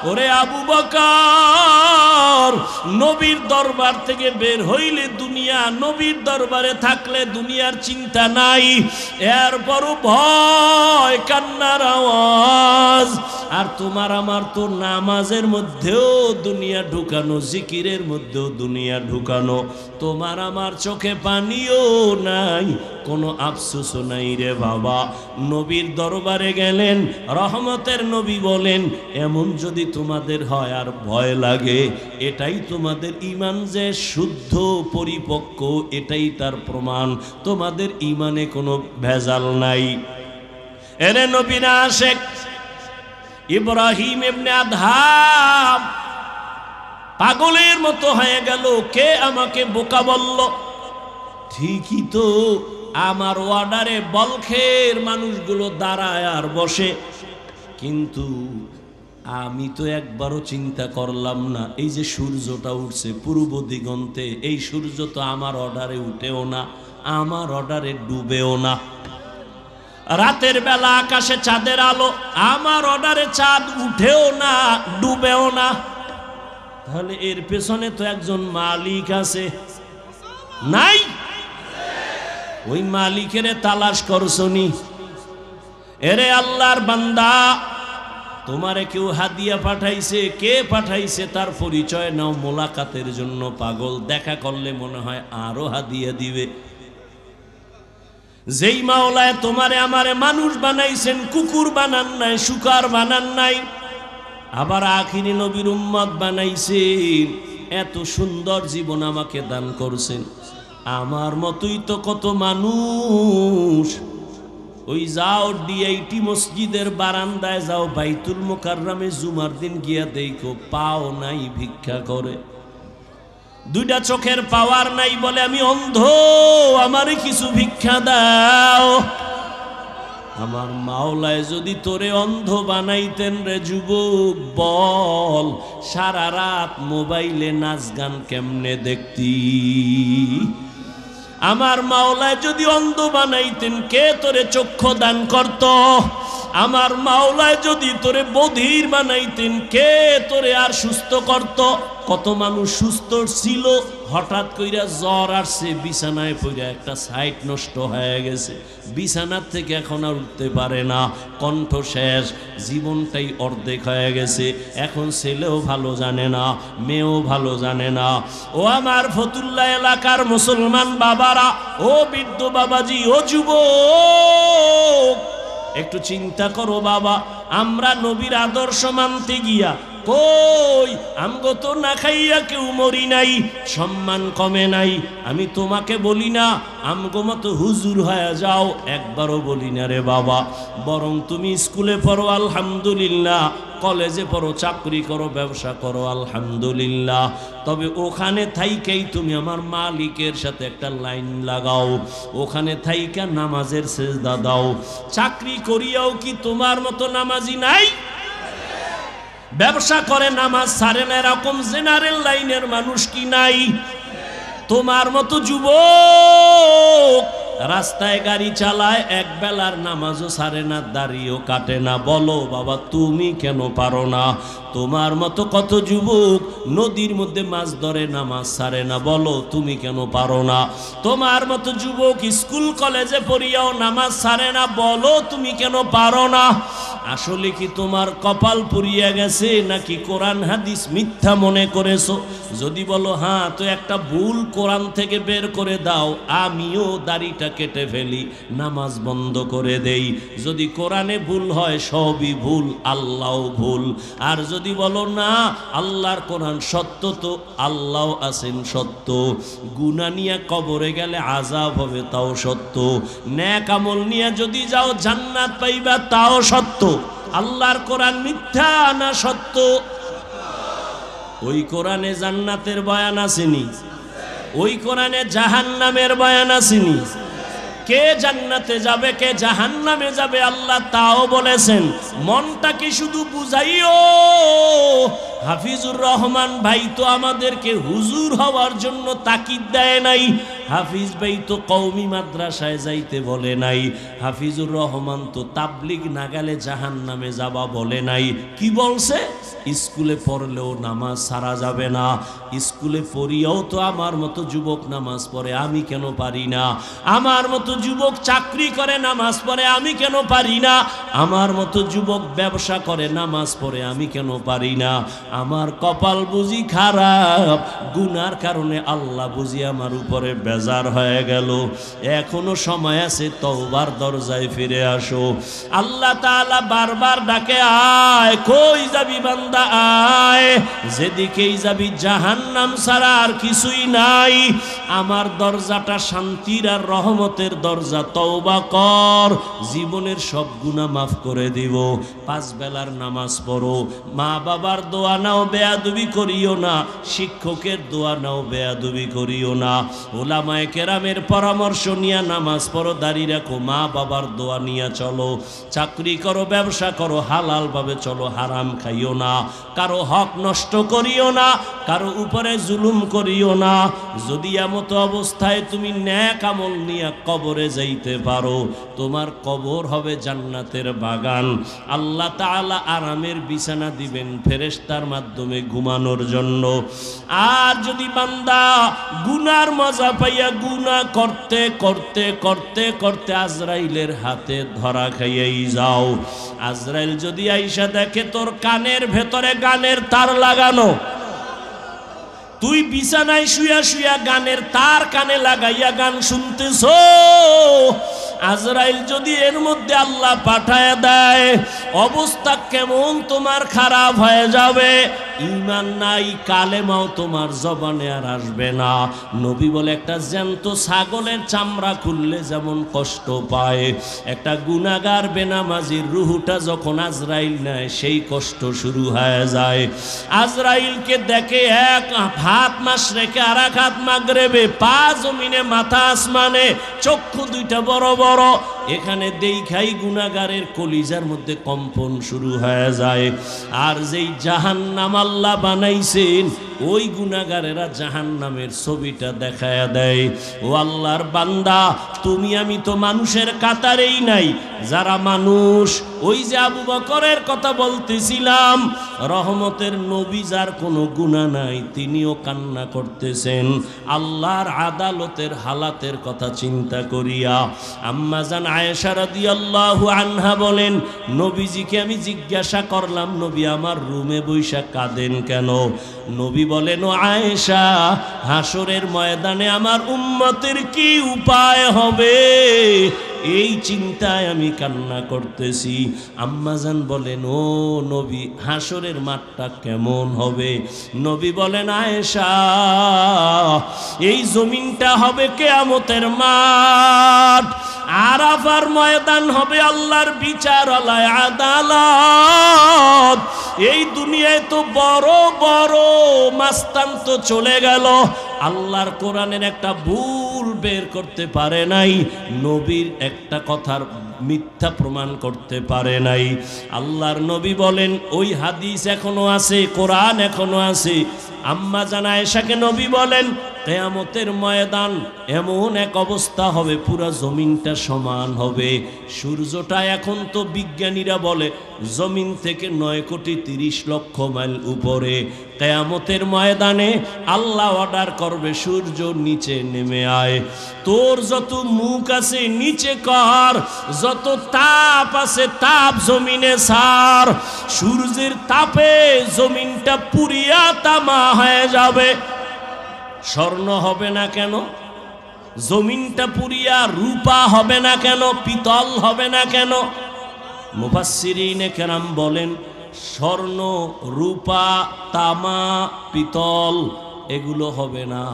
ওরে আবু বকর, নবীর দরবার থেকে বের হইলে দুনিয়া, নবীর দরবারে থাকলে দুনিয়ার চিন্তা নাই, এরপরও ভয়, কান্নার আওয়াজ। আর তোমার আমার তো নামাজের মধ্যেও দুনিয়া ঢুকানো, জিকিরের মধ্যেও দুনিয়া ঢুকানো, তোমার আমার চোখে পানিও নাই, কোনো আফসোসও নাই রে বাবা। নবীর দরবারে গেলেন, রহমতের নবী বলেন, এমন যদি তোমাদের হয় আর ভয় লাগে, এটাই তোমাদের ঈমান যে শুদ্ধ পরিপক্ক, এটাই তার প্রমাণ, তোমাদের ঈমানে কোনো ভেজাল নাই। এরে নবীরা আশেক, ইব্রাহিম ইবনে আদহাম পাগলের মতো হয়ে গেল, কে আমাকে বোকা বলল? ঠিকই তো, আমার অর্ডারে বলখের মানুষগুলো দাঁড়ায় আর বসে, কিন্তু আমি তো একবারও চিন্তা করলাম না এই যে সূর্যটা উঠছে পূর্ব দিগন্তে, এই সূর্য তো আমার অর্ডারে উঠেও না, আমার অর্ডারে ডুবেও না। রাতের বেলা আকাশে চাঁদের আলো, আমার অর্ডারে চাঁদ উঠেও না ডুবেও না। তাহলে এর পেছনে তো একজন মালিক আছে, নাই? ওই মালিকের তালাশ করছনি? এরে আল্লাহর বান্দা, তোমারে কেউ হাদিয়া পাঠাইছে, কে পাঠাইছে তার পরিচয় নাও, মোলাকাতের জন্য পাগল, দেখা করলে মনে হয় আরো হাদিয়া দিবে। যেই মাওলায় তোমারে আমারে মানুষ বানাইছেন, কুকুর বানান নাই, শুকার বানান নাই, আবার আখিরি নবীর উম্মত বানাইছেন, এত সুন্দর জীবন আমাকে দান করছেন। আমার মতোই তো কত মানুষ, ওই যাও ডিআইটি মসজিদের বারান্দায় যাও, বাইতুল মুকাররমে জুমার দিন গিয়া দেখো, পাও নাই ভিক্ষা করে, দুইটা চোখের পাওয়ার নাই, বলে আমি অন্ধ, আমারে কিছু ভিক্ষা দাও। আমার মাওলায় যদি তোরে অন্ধ বানাইতেন রে যুবক, বল সারা রাত মোবাইলে নাচ গান কেমনে দেখতি? আমার মাওলায় যদি অন্ধ বানাইতেন, কে তোরে চক্ষু দান করত? আমার মাওলায় যদি তোরে বধির বানাইতেন, কে তোরে আর সুস্থ করত? কত মানুষ সুস্থ ছিল, হঠাৎ কইরা জ্বর আসছে, বিছানায় পড়ে একটা সাইট নষ্ট হয়ে গেছে, বিছানার থেকে এখন আর উঠতে পারে না, কণ্ঠ শেষ, জীবনটাই অর্ধেক হয়ে গেছে। এখন ছেলেও ভালো জানে না, মেয়েও ভালো জানে না। ও আমার ফতুল্লাহ এলাকার মুসলমান বাবারা, ও বৃদ্ধ বাবাজি, ও যুবক, একটু চিন্তা করো বাবা, আমরা নবীর আদর্শ মানতে গিয়া কই আমগো তো না খাইয়া কেউ মরি নাই, সম্মান কমে নাই। আমি তোমাকে বলি না আমগো মতো হুজুর হয়ে যাও, একবারও বলি না রে বাবা, বরং তুমি স্কুলে পড়ো আলহামদুলিল্লাহ, কলেজে পড়ো, চাকরি করো, ব্যবসা করো আলহামদুলিল্লাহ, তবে ওখানে থাইকেই তুমি আমার মালিকের সাথে একটা লাইন লাগাও, ওখানে থাইকা নামাজের সেজদা দাও। চাকরি করিয়াও কি তোমার মতো নামাজি নাই? ব্যবসা করে নামাজ ছাড়ে না এরকম জেনারেল লাইনের মানুষ কি নাই? তোমার মতো যুবক রাস্তায় গাড়ি চালায়, এক বেলার নামাজও ছাড়ে না, দাড়িও কাটে না, বলো বাবা তুমি কেন পারো না? তোমার মতো কত যুবক নদীর মধ্যে মাছ ধরে, নামাজ ছাড়ে না, বলো তুমি কেন পারো না? তোমার মতো যুবক স্কুল কলেজে পড়িয়াও নামাজ ছাড়ে না, বলো তুমি কেন পারো না? আসলে কি তোমার কপাল পুড়িয়া গেছে, নাকি কোরআন হাদিস মিথ্যা মনে করেছো? যদি বলো হ্যাঁ, তো একটা ভুল কোরআন থেকে বের করে দাও, আমিও দাড়িটা কেটে ফেলি, নামাজ বন্ধ করে দেই। যদি কোরআনে ভুল হয় সবই ভুল, আল্লাহ ভুল। আর যদি বলো না আল্লাহর কোরআন সত্য, তো আল্লাহ আছেন সত্য, গুনাহ নিয়ে কবরে গেলে আযাব হবে তাও সত্য, নেক আমল নিয়ে যদি যাও জান্নাত পাইবা তাও সত্য। আল্লাহর কোরআন মিথ্যা না সত্য? ওই কোরআনে জান্নাতের বয়ান আসেনি, ওই কোরআনে জাহান্নামের বয়ান আসেনি। কে জান্নাতে যাবে, কে জাহান্নামে যাবে আল্লাহ তাও বলেছেন। মনটাকে শুধু বুঝাইও। হাফিজুর রহমান ভাই তো আমাদেরকে হুজুর হওয়ার জন্য তাকিদ দেয় নাই, হাফিজ ভাই তো কওমি মাদ্রাসায় যাইতে বলে নাই, হাফিজুর রহমান তো তাবলিগ না গেলে জাহান্নামে যাবা বলে নাই। কি বলছে? স্কুলে পড়লেও নামাজ ছাড়া যাবে না। স্কুলে পড়িয়াও তো আমার মতো যুবক নামাজ পড়ে, আমি কেন পারি না? আমার মতো যুবক চাকরি করে নামাজ পড়ে, আমি কেন পারি না? আমার মতো যুবক ব্যবসা করে নামাজ পড়ে, আমি কেন পারি না? আমার কপাল বুঝি খারাপ, গুনার কারণে আল্লাহ বুঝি আমার উপরে বেজার হয়ে গেল, এখনো সময় আছে, তওবার দরজায় ফিরে আসো। আল্লাহ তাআলা বারবার ডাকে, আয়, কই যাবি বান্দা, আয়, যেদিকেই যাবি জাহান্নাম ছাড়া আর কিছুই নাই। আমার দরজাটা শান্তির আর রহমতের দরজা, তওবা কর, জীবনের সব গুনাহ মাফ করে দিব। 5 বেলার নামাজ পড়ো, মা বাবার দোয়া নাও, বেয়াদবি করিও না, শিক্ষকের দোয়া নাও, বেয়াদবি করিও না, ওলামায়ে কেরামের পরামর্শ নিয়ে নামাজ পড়ো, দাড়ি রাখো, মা বাবার দোয়া নিয়ে চলো, চাকরি করো, ব্যবসা করো, হালাল ভাবে চলো, হারাম খাইও না, কারো হক নষ্ট করিও না, কারো উপরে জুলুম করিও না। যদি এমত অবস্থায় তুমি নেক আমল নিয়ে কবরে যাইতে পারো, তোমার কবর হবে জান্নাতের বাগান। আল্লাহ তাআলা আরামের বিছানা দিবেন ফেরেশতার মাধ্যমে ঘুমানোর জন্য। আর যদি বান্দা গুনার মজা পাইয়া গুনাহ করতে করতে করতে করতে আজরাইলের হাতে ধরা খাইয়াই যাও, আজরাইল যদি আইসা দেখে তোর কানের ভেতরে গানের তার লাগানো, তুই বিছানায় শুয়া শুয়া গানের তার কানে লাগাইয়া গান শুনতেছো, আজরাইল যদি এর মধ্যে আল্লাহ পাঠায় দেয়, অবস্থা কেমন তোমার খারাপ হয়ে যাবে। ঈমান নাই, কালেমাও তোমার জবানে আর আসবে না। নবী বলে, একটা জ্যান্ত ছাগলের চামড়া খুললে যেমন কষ্ট পায়, একটা গুনাহগার বেনামাজির রুহুটা যখন আজরাইল নেয়, সেই কষ্ট শুরু হয়ে যায়। আজরাইলকে দেখে এক হাত মাশরিকে আর এক হাত মাগরিবে, পা জমিনে মাথা আসমানে, চক্ষু দুইটা বড় বড়, এখানে দেখাই গুনাহগারের কলিজার মধ্যে কম্পন শুরু হয়ে যায়। আর যেই জাহান্নাম আল্লাহ বানাইছেন, ওই গুনাহগারেরা জাহান্নামের ছবিটা দেখায়া দেয়। ও আল্লাহর বান্দা, তুমি আমি তো মানুষের কাতারেই নাই, যারা মানুষ, ওই যে আবু বকরের কথা বলতেছিলাম, রহমতের নবী, যার কোনো গুনাহ নাই, তিনিও কান্না করতেছেন আল্লাহর আদালতের হালাতের কথা চিন্তা করিয়া। আম্মা জান আয়েশা রাদিয়াল্লাহু আনহা বলেন, নবীজিকে আমি জিজ্ঞাসা করলাম, নবী আমার রুমে বৈশা কাঁদেন কেন? নবী বলেন, ও আয়েশা, হাসরের ময়দানে আমার উম্মতের কি উপায় হবে, এই চিন্তায় আমি কান্না করতেছি। আম্মাজান বলেন, ও নবী, হাসরের মাঠটা কেমন হবে? নবী বলেন, আয়েশা, এই জমিনটা হবে কিয়ামতের মাঠ, আরাফার ময়দান হবে আল্লাহর বিচারালয়, আদালত। এই দুনিয়ায় তো বড় বড় মাস্তান তো চলে গেল, আল্লাহর কোরআনের একটা ভুল বের করতে পারে নাই, নবীর একটা কথার মিথ্যা প্রমাণ করতে পারে নাই। আল্লাহর নবী বলেন, ওই হাদিস এখনো আছে, কোরআন এখনো আছে। আম্মা জান আয়েশাকে নবী বলেন, কিয়ামতের ময়দান এমন এক অবস্থা হবে, পুরা জমিনটা সমান হবে। সূর্যটা এখন তো বিজ্ঞানীরা বলে জমিন থেকে 9,30,00,000 মাইল উপরে। কিয়ামতের ময়দানে আল্লাহ অর্ডার করবে, সূর্য নিচে নেমে আয়, তোর যত মুখ আছে নিচে কর, যত তাপ আছে তাপ জমিনে ছাড়। সূর্যের তাপে জমিনটা পুরিয়া তামা হয়ে যাবে। স্বর্ণ হবে না কেন? জমিনটা পুরিয়া রূপা হবে না কেন? পিতল হবে না কেন? মুফাসসিরিনে কেরাম বলেন, স্বর্ণ, রূপা, তামা, পিতল এগুলো হবে না।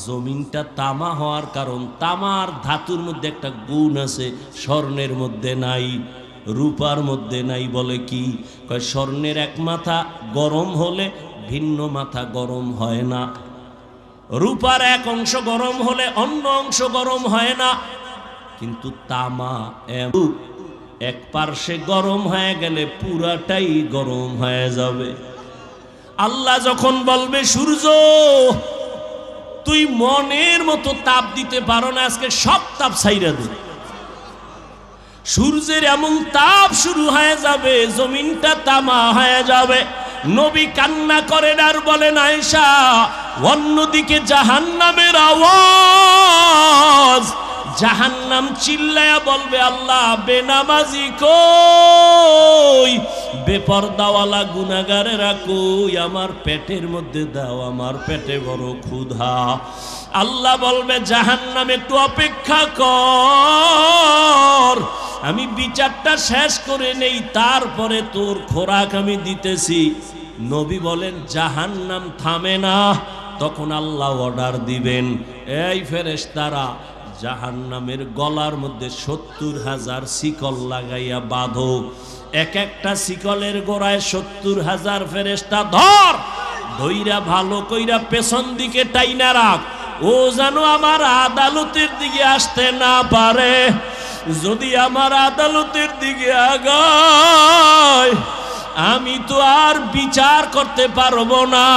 জমিনটা তামা হওয়ার কারণ, তামার ধাতুর মধ্যে একটা গুণ আছে, স্বর্ণের মধ্যে নাই, রূপার মধ্যে নাই। বলে কি? কয় স্বর্ণের এক মাথা গরম হলে ভিন্ন মাথা গরম হয় না, রূপার এক অংশ গরম হলে অন্য অংশ গরম হয় না। কিন্তু তামা এক পার্শ্বে গরম হয়ে গেলে পুরাটাই গরম হয়ে যাবে। আল্লাহ যখন বলবে, সূর্য তুই মনের মতো তাপ দিতে পারো না, আজকে সব তাপ ছাইরা দে, সূর্যের এমন তাপ শুরু হয়ে যাবে, জমিনটা তামা হয়ে যাবে। নবী কান্না করেন আর বলেন, আয়েশা, অন্যদিকে জাহান্নামের আওয়াজ, জাহান্নাম চিল্লায়া বলবে, আল্লাহ বেনামাজি কই, বেপরদাওয়ালা গুনাহগারেরা কই, আমার পেটের মধ্যে দাও, আমার পেটে বড় ক্ষুধা। আল্লাহ বলবে জাহান্নাম একটু অপেক্ষা কর, আমি বিচারটা শেষ করে নেই, তারপরে তোর খোরাক আমি দিতেছি। নবী বলেন জাহান্নাম থামে না, তখন আল্লাহ অর্ডার দিবেন, এই ফেরেশতারা জাহান্নামের গলার মধ্যে 70,000 শিকল লাগাইয়া বাঁধো। এক একটা শিকলের গোড়ায় 70,000 ফেরেশতা ধর, ধইরা ভালো কইরা পেছন দিকে টাইনা রাখ, ও যেন আমার আদালতের দিকে আসতে না পারে। যদি আমার আদালতের দিকে আগায়, আমি তো আর বিচার করতে পারবো না।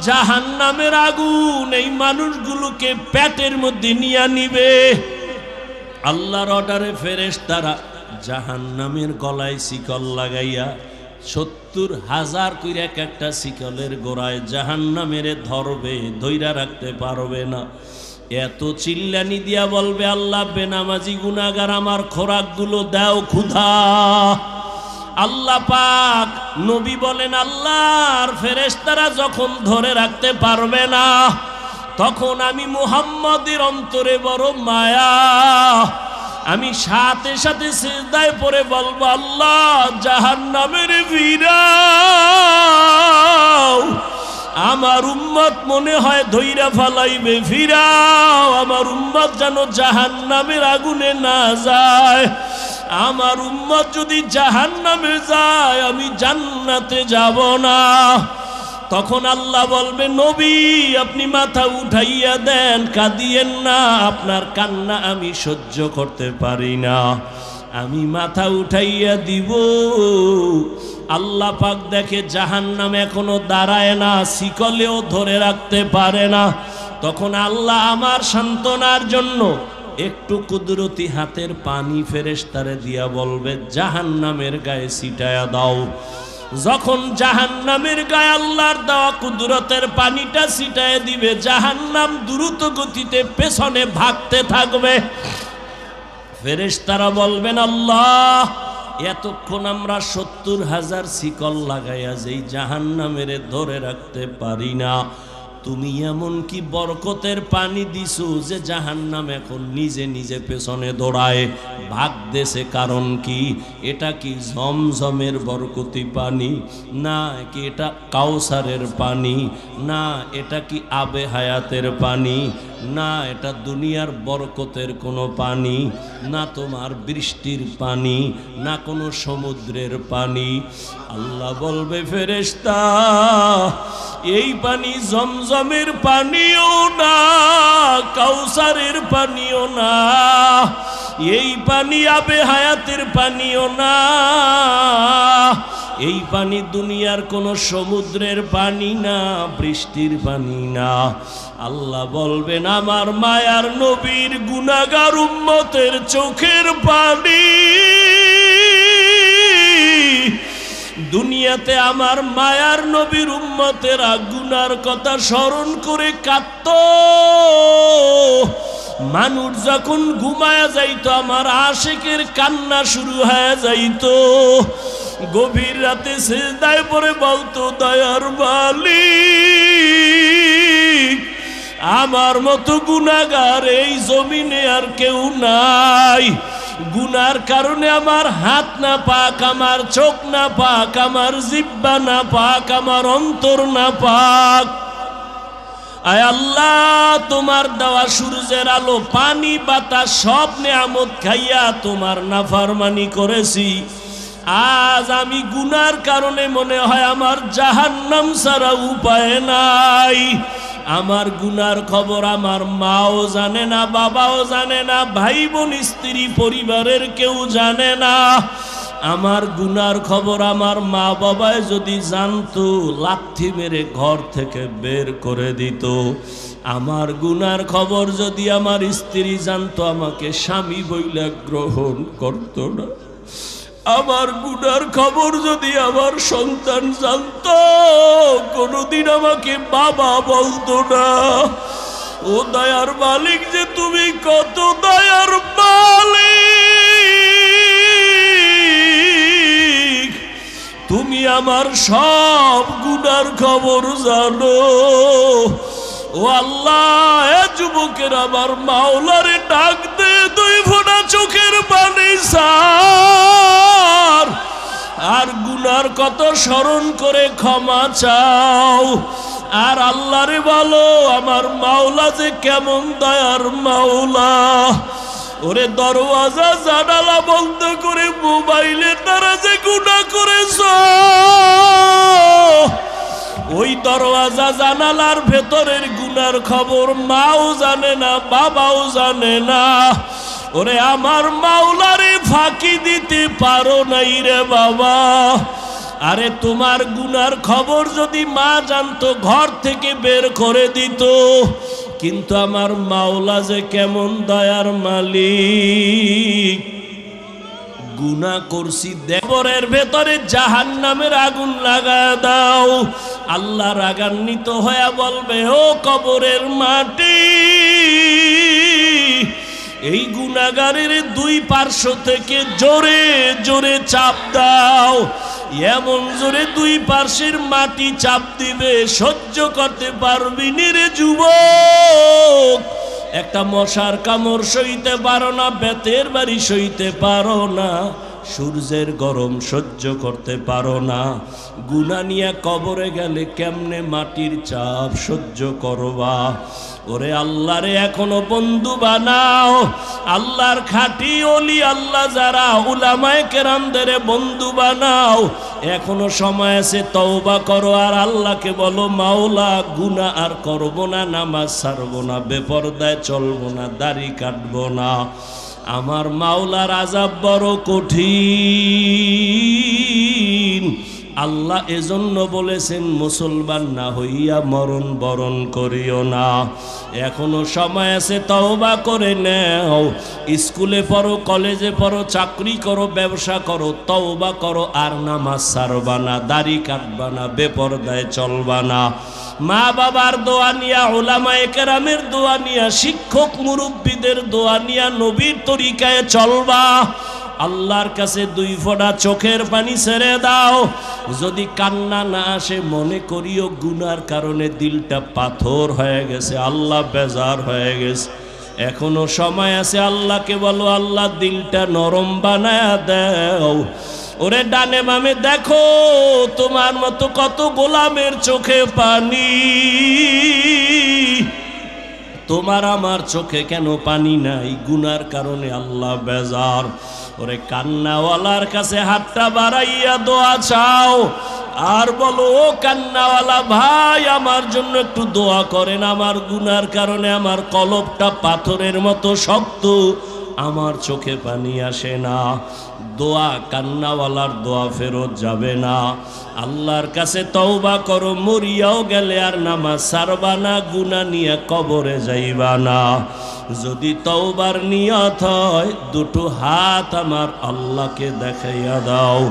জাহান্নামের আগুন এই মানুষগুলোকে পেটের মধ্যে নিয়ে নিবে। আল্লাহর অর্ডারে ফেরেশতারা জাহান্নামের গলায় শিকল লাগাইয়া 70,000 কইরা এক একটা শিকলের গোড়ায় জাহান্নামের ধরবে, ধইরা রাখতে পারবে না। এত চিল্লানি দিয়া বলবে, আল্লাহ বেনামাজি গুনাহগার আমার খোরাকগুলো দাও, ক্ষুধা। আল্লাহ পাক নবী বলেন, আল্লাহর ফেরেশতারা যখন ধরে রাখতে পারবে না, তখন আমি মুহাম্মদের অন্তরে বড় মায়া, আমি সাথে সাথে সিজদায় পড়ে বলবো, আল্লাহ জাহান্নামের ফিরাও, আমার উম্মত মনে হয় ধইরা ফালাইবে, ফিরাও, আমার উম্মত যেন জাহান্নামের আগুনে না যায়। আমার উম্মত যদি জাহান্নামে যায়, আমি জান্নাতে যাব না। তখন আল্লাহ বলবে, নবী আপনি মাথা উঠাইয়া দেন, কাঁদিয়েন না, আপনার কান্না আমি সহ্য করতে পারি না। আমি মাথা উঠাইয়া দিব। আল্লাহ পাক দেখে জাহান্নাম এখনো দাঁড়ায় না, শিকলেও ধরে রাখতে পারে না। তখন আল্লাহ আমার সান্ত্বনার জন্য একটু কুদরতি হাতের পানি ফেরেশতারে দিয়া বলবে, জাহান্নামের গায়ে ছিটায়া দাও। যখন জাহান্নামের গায়ে আল্লাহর দেওয়া কুদরতের পানিটা ছিটায় দিবে, জাহান্নাম দ্রুত গতিতে পেছনে ভাগতে থাকবে। ফেরেশতারা বলবেন, আল্লাহ এতক্ষণ আমরা 70,000 শিকল লাগাইয়া যেই জাহান্নামের ধরে রাখতে পারি না, তুমি এমন কি বরকতের পানি দিছো যে জাহান্নাম এখন নিজে নিজে পেছনে দৌড়ায় ভাগতেছে? কারণ কি? এটা কি জমজমের বরকতি পানি? না কি এটা কাউসারের পানি? না এটা কি আবে হায়াতের পানি? না এটা দুনিয়ার বরকতের কোনো পানি? না তোমার বৃষ্টির পানি? না কোনো সমুদ্রের পানি? আল্লাহ বলবে, ফেরেশতা এই পানি জমজমের পানিও না, কাউসারের পানিও না, এই পানি আবে হায়াতের পানিও না, এই পানি দুনিয়ার কোনো সমুদ্রের পানি না, বৃষ্টির পানি না। আল্লাহ বলবেন, আমার মায়ার নবীর গুনাহগার উম্মতের চোখের পানি। দুনিয়াতে আমার মায়ার নবীর উম্মতেরা গুনার কথা স্মরণ করে কাঁদত। মানুষ যখন ঘুমায়া যাইতো, আমার আশিকের কান্না শুরু হয়ে যাইতো। গভীর রাতে সিজদায় পড়ে বলতো, দয়ার মালিক আমার মতো গুনাহগার এই জমিনে আর কেউ নাই। গুনার কারণে আমার হাত না পাক, আমার চোখ না পাক, আমার জিহ্বা না পাক, আমার অন্তর না পাক। আয় আল্লাহ, তোমার দেওয়া সূর্যের আলো, পানি, বাতাস সব নেয়ামত খাইয়া তোমার নাফরমানি করেছি। আজ আমি গুনার কারণে মনে হয় আমার জাহান্নাম ছাড়া উপায় নাই। আমার গুনার খবর আমার মাও জানে না, বাবাও জানে না, ভাই বোন স্ত্রী পরিবারের কেউ জানে না। আমার গুনার খবর আমার মা বাবায় যদি জানতো, লাথি মেরে ঘর থেকে বের করে দিত। আমার গুনার খবর যদি আমার স্ত্রী জানতো, আমাকে স্বামী বইলা গ্রহণ করতো না। আমার গুনার খবর যদি আমার সন্তান জানতো, কোনোদিন আমাকে বাবা বলতো না। ও দয়ার মালিক যে তুমি কত দয়ার মালিক! আমার সব গুনার খবর জানো। ও আল্লাহ, এ যুবকের আমার মাওলারে ডাক দে, 2 ফোঁটা চোখের পানি ছাড়, আর গুনার কত স্মরণ করে ক্ষমা চাও। আর আল্লাহরে বলো, আমার মাওলা যে কেমন দয়ার মাওলা। ওরে দরওয়াজা জানালা বন্ধ করে মোবাইলের দ্বারা যে গুনাহ করেছ, ওই দরওয়াজা জানালার ভেতরের গুনার খবর মাও জানে না, বাবাও জানে না। ওরে আমার মাওলারে ফাঁকি দিতে পারো নাই রে বাবা। আরে তোমার গুনার খবর যদি মা জানতো, ঘর থেকে বের করে দিত। কিন্তু আমার মাওলা যে কেমন দয়ার মালিক। গুনাহ করছি, দেবরের ভেতরে জাহান্নামের আগুন লাগায় দাও। আল্লাহ রাগান্বিত হয়ে বলবে, ও কবরের মাটি, এই গুনাহগারের 2 পার্শ্ব থেকে জোরে জোরে চাপ দাও। এমন জোরে 2 পার্শ্বের মাটি চাপ দিবে, সহ্য করতে পারবি নি রে যুবক। একটা মশার কামড় সইতে পারো না, বেতের বাড়ি সইতে পারো না, সূর্যের গরম সহ্য করতে পারো না। গুনাহ নিয়ে কবরে গেলে কেমনে মাটির চাপ সহ্য করবা? ওরে আল্লাহরে এখনো বন্ধু বানাও। আল্লাহর খাঁটি ওলি আল্লাহ যারা, উলামায়ে কেরামদের বন্ধু বানাও। এখনো সময় আছে, তওবা করো আর আল্লাহকে বলো, মাওলা গুনাহ আর করবো না, নামাজ ছাড়বো না, বেপরদায় চলবো না, দাড়ি কাটবো না। আমার মাওলার আযাব বড় কঠিন। আল্লাহ এজন্য বলেছেন, মুসলমান না হইয়া মরণ বরণ করিও না। এখনো সময় আছে, তওবা করে নাও। স্কুলে পড়ো, কলেজে পড়ো, চাকরি করো, ব্যবসা করো, তওবা করো আর নামাজ ছাড়বা না, দাড়ি কাটবা না, বেপরদায় চলবা না। মা বাবার দোয়া নিয়া, উলামায়ে কেরামের দোয়া নিয়া, শিক্ষক মুরব্বীদের দোয়া নিয়া নবীর তরিকায় চলবা। আল্লাহর কাছে 2 ফোঁটা চোখের পানি ছেড়ে দাও। যদি কান্না না আসে, মনে করিও গুনার কারণে দিলটা পাথর হয়ে গেছে, আল্লাহ বেজার হয়ে গেছে। এখনো সময় আছে, আল্লাহকে বলো, আল্লাহ দিলটা নরম বানায়া দাও। ওরে ডানে বামে দেখো, তোমার মতো কত গোলামের চোখে পানি। তোমার আমার চোখে কেন পানি নাই? গুনার কারণে আল্লাহ বেজার। ওরে কান্নাওয়ালার কাছে হাতটা বাড়াইয়া দোয়া চাও, আর বলো, ও কান্নাওয়ালা ভাই, আমার জন্য একটু দোয়া করেন। আমার গুনার কারণে আমার কলবটা পাথরের মতো শক্ত, আমার চোখে পানি আসে না। দোয়া, কান্নাওয়ালার দোয়া ফেরত যাবে না। আল্লাহর কাছে তওবা করো, মরিয়াও গেলে আর নামাজ ছাড়বা না, গুনাহ নিয়ে কবরে যাইবা না। যদি তওবার নিয়ত হয়, 2টো হাত আমার আল্লাহকে দেখাইয়া দাও।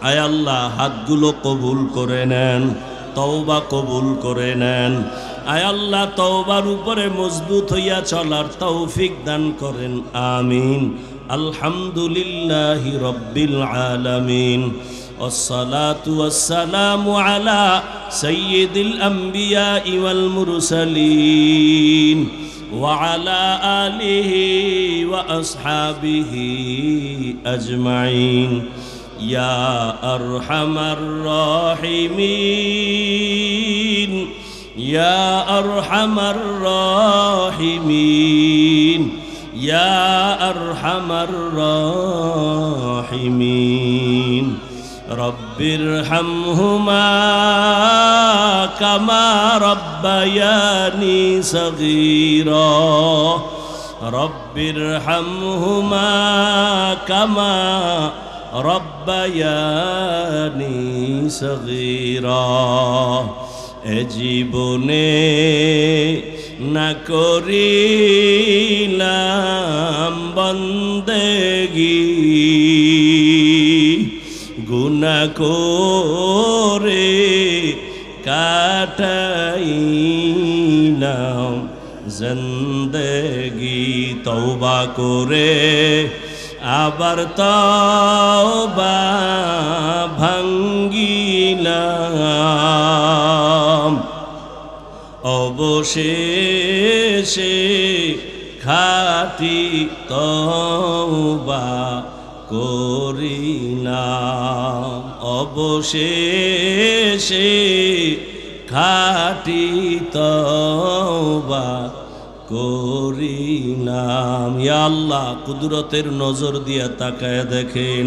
আয় আল্লাহ, হাতগুলো কবুল করে নেন, তওবা কবুল করে নেন। আয় আল্লাহ, তওবার উপরে মজবুত হইয়া চলার তৌফিক দান করেন, আমিন। আলহামদুলিল্লাহি রাব্বিল আলামিন। والصلاة والسلام على سيد الأنبياء والمرسلين وعلى آله وأصحابه أجمعين يا أرحم الراحمين يا أرحم الراحمين يا أرحم الراحمين رب ارحمهما كما ربياني صغيرا رب ارحمهما كما ربياني صغيرا এ জীবনে না করিলাম বন্দেগী, গুনাহ করে কাটাইলাম জিন্দেগি। তওবা করে আবার তওবা ভাঙ্গিলাম অবশেষে খাঁটি তওবা করিলাম অবশেষে খাঁটি তওবা করিলাম। ইয়া আল্লাহ কুদরতের নজর দিয়া তাকায় দেখেন